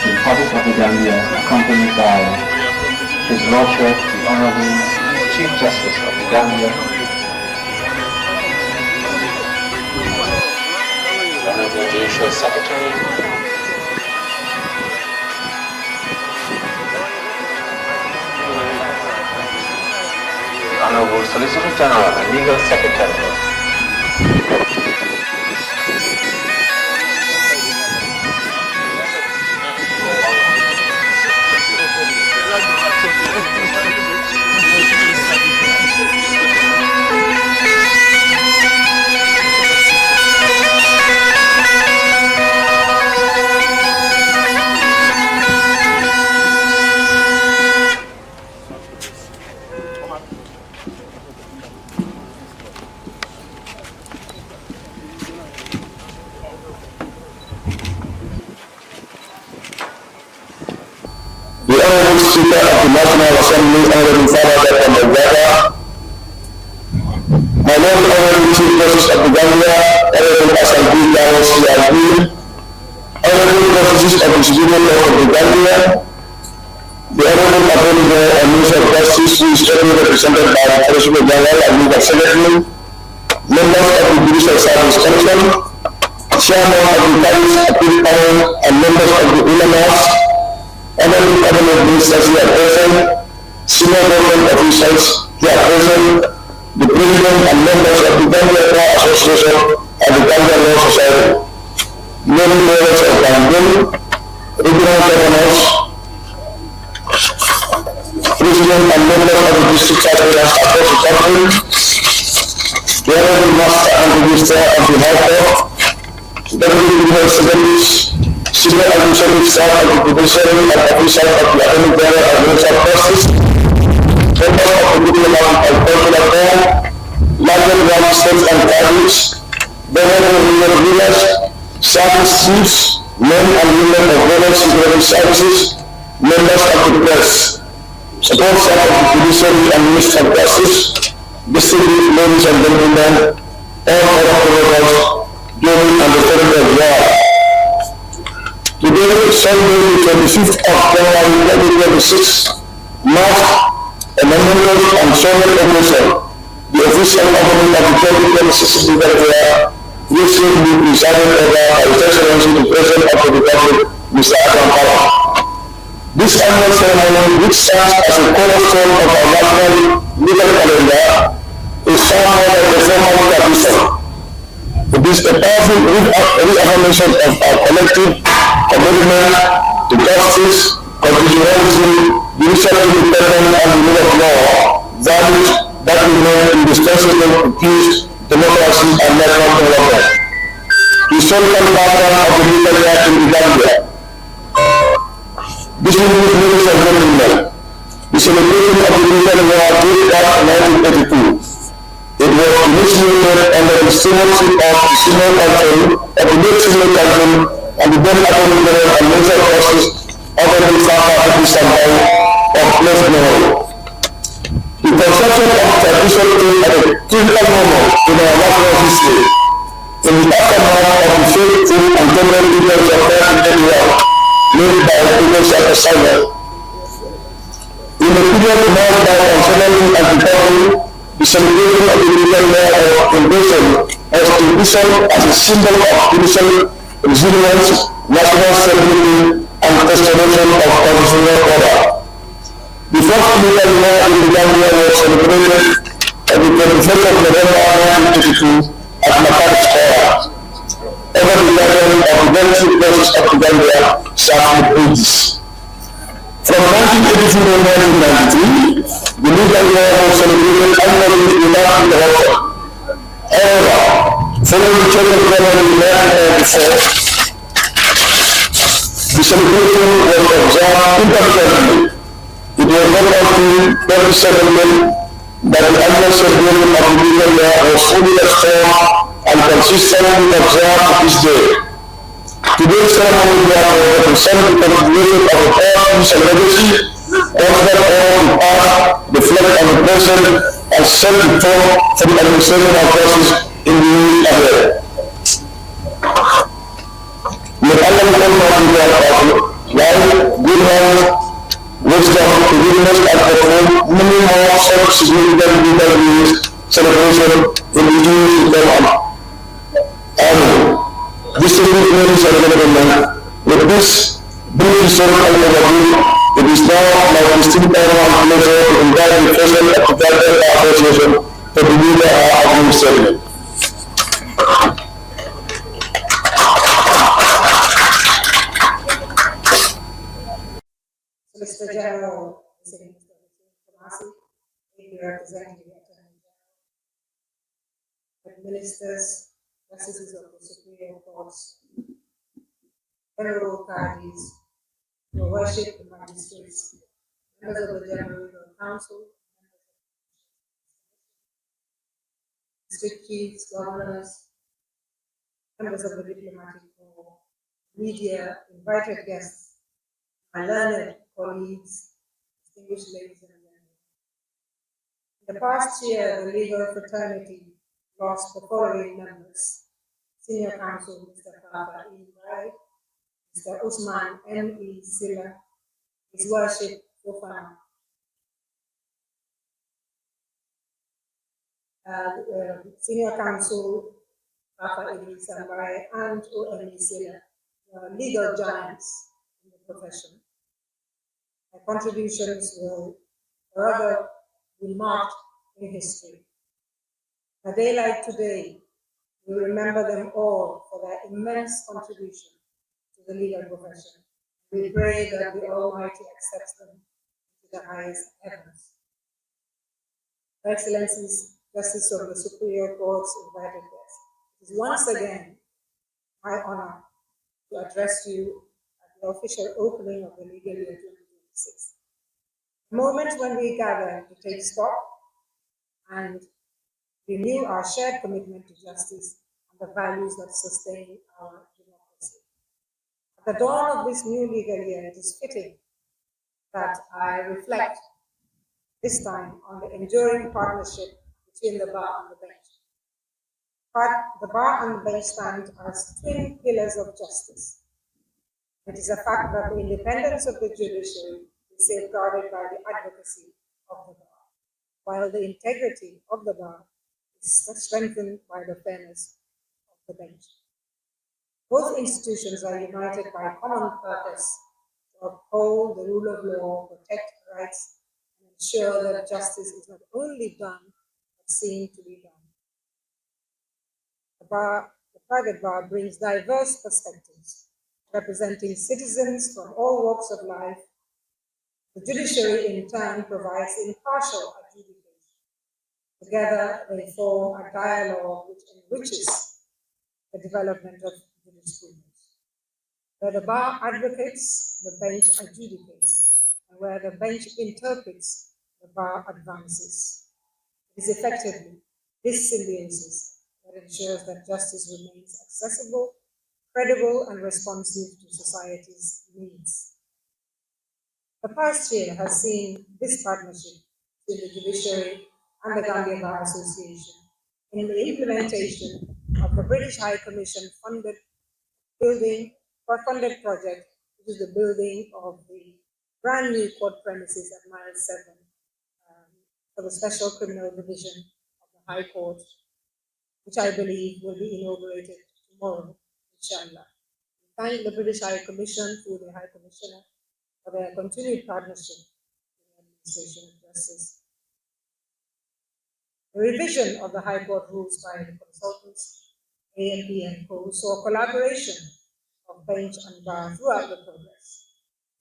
Republic of the Gambia, accompanied by His Lordship, the Honorable Chief Justice of the Gambia, Official Secretary. Honorable Solicitor General and Legal Secretary. The Honorable Speaker of the National Assembly, Honorable Farada Kambagata, my Lord Honorable Chief Justice of the Gambia, Honorable Asanti Carlos CRP, Honorable Justices of the Superior Court of the Gambia, the Honorable Attorney General and Minister of Justice, who is strongly represented by the Solicitor General and Legal Secretary, members of the Judicial Service Commission, Chairman of the Paris Appeal Panel, and members of the Ulamas, Honorable Cabinet Ministers who are present, senior government officials who are present, the President and members of the Gambia Bar Association and the Gambia Law Society, many members of Gambia, regional governors, President and members of the district tribunals across the country, the Honorable Master and Minister of the High Court, Deputy General Secretaries, Senior Administrative Staff of the Judiciary and officials of the Attorney General and Minister of Justice, members of the Diplomatic and Consular Corps, larger ground states and tribes, venerable rural rulers, service chiefs, men and women of various security services, members of the press, support staff of the Judiciary and Minister of Justice, distinguished ladies and gentlemen, all other workers, during and the of war. Today, Sunday, the 25th of January 2026, marks a memorable and solemn occasion, the official opening of the 2026 legal year, which will be presided over by His Excellency the President of the Republic, Mr. Adam Barrow. This annual ceremony, which serves as a cornerstone of our national legal calendar, is somewhat like a formal tradition. It is a powerful reaffirmation of our collective commitment to justice, constitutionality, judicial independence, and the rule of law, values that remain indispensable to peace, democracy, and national development. The historical background of the legal year in the Gambia. Distinguished ladies and gentlemen, the celebration of the legal year dated back to 1982. It was initiated under the stewardship of the Senior Council of the late Senior Council and the then Attorney General and Minister of Justice, Honorable Farada Kambagata of Place Benue. The conception of tradition came at a critical moment in our national history. In the aftermath of the faithful and general leaders of President made by President Saleh. In the period marked by uncertainty and recovery, the celebration of the legal year of invasion was envisioned as a symbol of judicial resilience, national stability, and restoration of constitutional order. The first legal year in the Gambia was celebrated on the 21st of November 1982 at Makati Square. Over the legend of the very few places of the Gambia served the ages. From 1982 to 1993, the legal year was celebrated annually without interruption. However, following the change of government in 1994, the celebration was observed intermittently. It was not until 27 May that the annual celebration of the legal year was fully restored and consistently observed to this day. Today's ceremony represents the continuation of a powerful legacy, considered all the past, reflect on the present, and set the tone for the administration of justice in the years ahead. May Allah become life, good health, wisdom, forgiveness, and perform many more such significant legal years celebration in the years to come. Amen. Distinguished and gentlemen, with this brief historical overview, it is now my distinct paramount pleasure to invite the President of the Ghana Bar Association to deliver our opening statement. Solicitor General, Mr. Kumasi, representing the Attorney General, ministers, justices of the Superior Courts, Honorable Qadis, your worship, the magistrates, members of the General Legal Council, district chiefs, governors, members of the diplomatic corps, media, invited guests, my learned colleagues, distinguished ladies and gentlemen. In the past year, the legal fraternity lost the following members: Senior Counsel Mr. Fafa E. Rai, Mr. Usman M. E. Silla, His Worship Fofana, Senior Counsel Fafa E. Sambai, and O.M. Silla, legal giants in the profession. Their contributions will forever be marked in history. A day like today, we remember them all for their immense contribution to the legal profession. We pray that the Almighty accepts them to the highest heavens. Your Excellencies, Justice of the Superior Court's invited guests, it is once again my honor to address you at the official opening of the legal year 2026. The moment when we gather to take stock and renew our shared commitment to justice and the values that sustain our democracy. At the dawn of this new legal year, it is fitting that I reflect this time on the enduring partnership between the bar and the bench. The bar and the bench stand as twin pillars of justice. It is a fact that the independence of the judiciary is safeguarded by the advocacy of the bar, while the integrity of the bar is strengthened by the fairness of the bench. Both institutions are united by a common purpose to uphold the rule of law, protect rights, and ensure that justice is not only done, but seen to be done. The private bar brings diverse perspectives, representing citizens from all walks of life. The judiciary, in turn, provides impartial adjudication. Together, they form a dialogue which enriches the development of jurisprudence. Where the bar advocates, the bench adjudicates, and where the bench interprets, the bar advances. It is effectively this symbiosis that ensures that justice remains accessible, credible, and responsive to society's needs. The past year has seen this partnership between the judiciary and the Gambia Bar Association in the implementation of the British High Commission funded project, which is the building of the brand new court premises at Mile 7 for the Special Criminal Division of the High Court, which I believe will be inaugurated tomorrow, inshallah. We thank the British High Commission through the High Commissioner for their continued partnership in the administration of justice. The revision of the High Court rules by the consultants, A&P and Co. saw collaboration of bench and bar throughout the progress.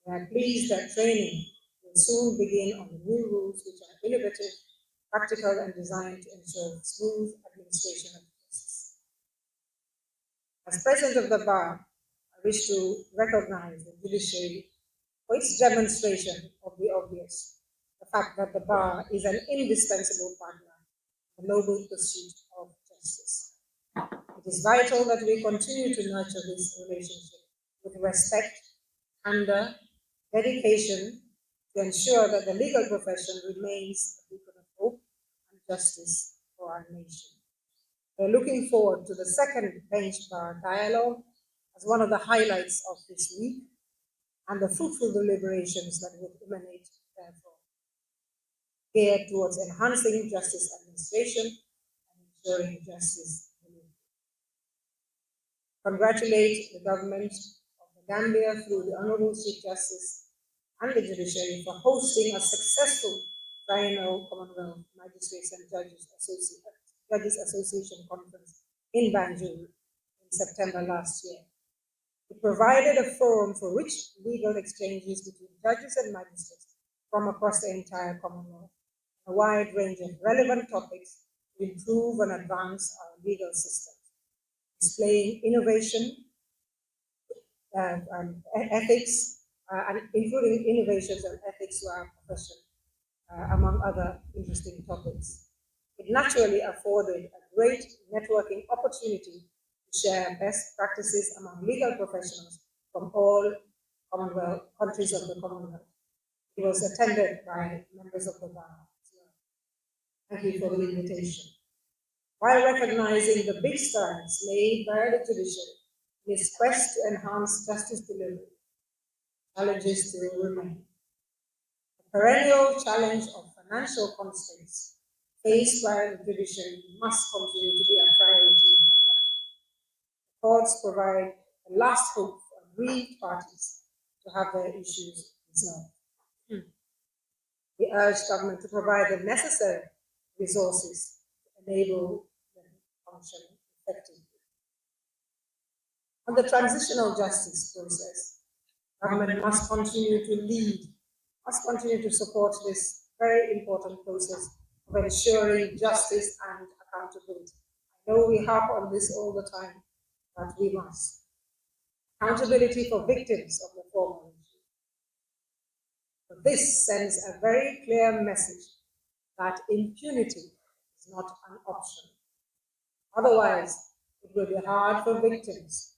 We are pleased that training will soon begin on the new rules, which are innovative, practical, and designed to ensure smooth administration of justice. As President of the Bar, I wish to recognize the judiciary for its demonstration of the obvious, the fact that the Bar is an indispensable partner in the noble pursuit of justice. It is vital that we continue to nurture this relationship with respect, candor, dedication to ensure that the legal profession remains a beacon of hope and justice for our nation. We're looking forward to the second bench bar dialogue as one of the highlights of this week and the fruitful deliberations that will emanate therefrom, geared towards enhancing justice administration and ensuring justice delivery. congratulate the government of the Gambia through the Honorable Chief Justice and the judiciary for hosting a successful triennial Commonwealth Magistrates and Judges Association conference in Banjul in September last year. It provided a forum for rich legal exchanges between judges and magistrates from across the entire Commonwealth, a wide range of relevant topics to improve and advance our legal system, displaying innovation and ethics, and including innovations and ethics to our profession, among other interesting topics. It naturally afforded a great networking opportunity to share best practices among legal professionals from all Commonwealth countries of the Commonwealth. It was attended by members of the bar as well. Thank you for the invitation. While recognizing the big strides made by the judiciary in its quest to enhance justice delivery, challenges still remain. The perennial challenge of financial constraints faced by the judiciary must continue to be a priority. Courts provide the last hope for aggrieved parties to have their issues resolved. We urge government to provide the necessary resources to enable them to function effectively. On the transitional justice process, government must continue to lead, must continue to support this very important process of ensuring justice and accountability. I know we harp on this all the time, but we must. Accountability for victims of the former regime. This sends a very clear message that impunity is not an option. Otherwise, it will be hard for victims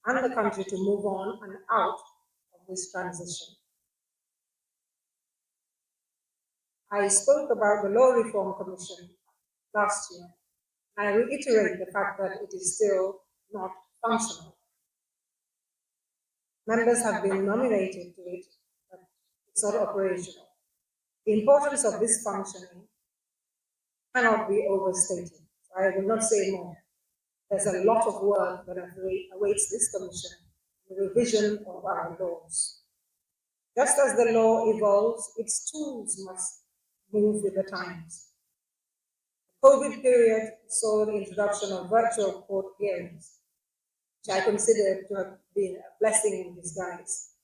and the country to move on and out of this transition. I spoke about the Law Reform Commission last year. I reiterate the fact that it is still not functional. Members have been nominated to it, but it's not operational. The importance of this functioning cannot be overstated. I will not say more. There's a lot of work that awaits this commission, the revision of our laws. Just as the law evolves, its tools must move with the times. The COVID period saw the introduction of virtual court hearings, which I consider to have been a blessing in disguise.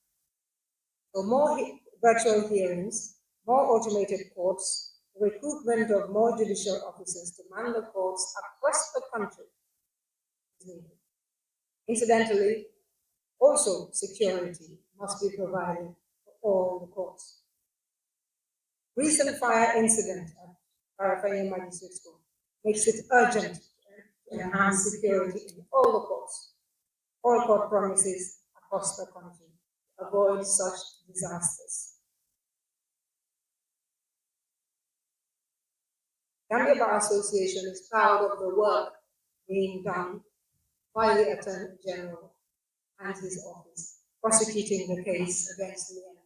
So more virtual hearings, more automated courts, the recruitment of more judicial officers to man the courts across the country is needed. Incidentally, also security must be provided for all the courts. Recent fire incident at Parafaya Magistrates Court makes it urgent to enhance security in all the courts. All court promises across the country to avoid such disasters. Gambia Bar Association is proud of the work being done by the Attorney General and his office, prosecuting the case against the enemy.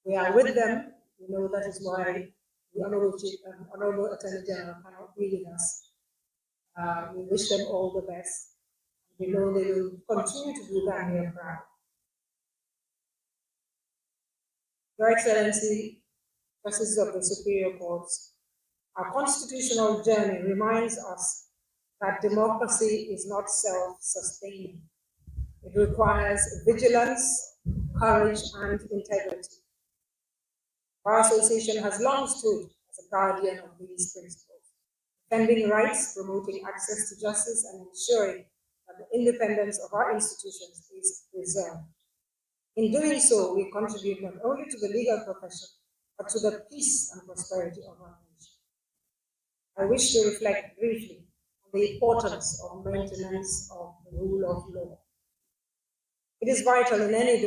We are with them. We know that is why the Honorable Attorney General cannot be with us. We wish them all the best. We know they will continue to do Gambia proud. Your Excellency, Justices of the Superior Courts, our constitutional journey reminds us that democracy is not self-sustaining. It requires vigilance, courage, and integrity. Bar Association has long stood as a guardian of these principles, defending rights, promoting access to justice, and ensuring that the independence of our institutions is preserved. In doing so, we contribute not only to the legal profession, but to the peace and prosperity of our nation. I wish to reflect briefly on the importance of maintenance of the rule of law. It is vital in any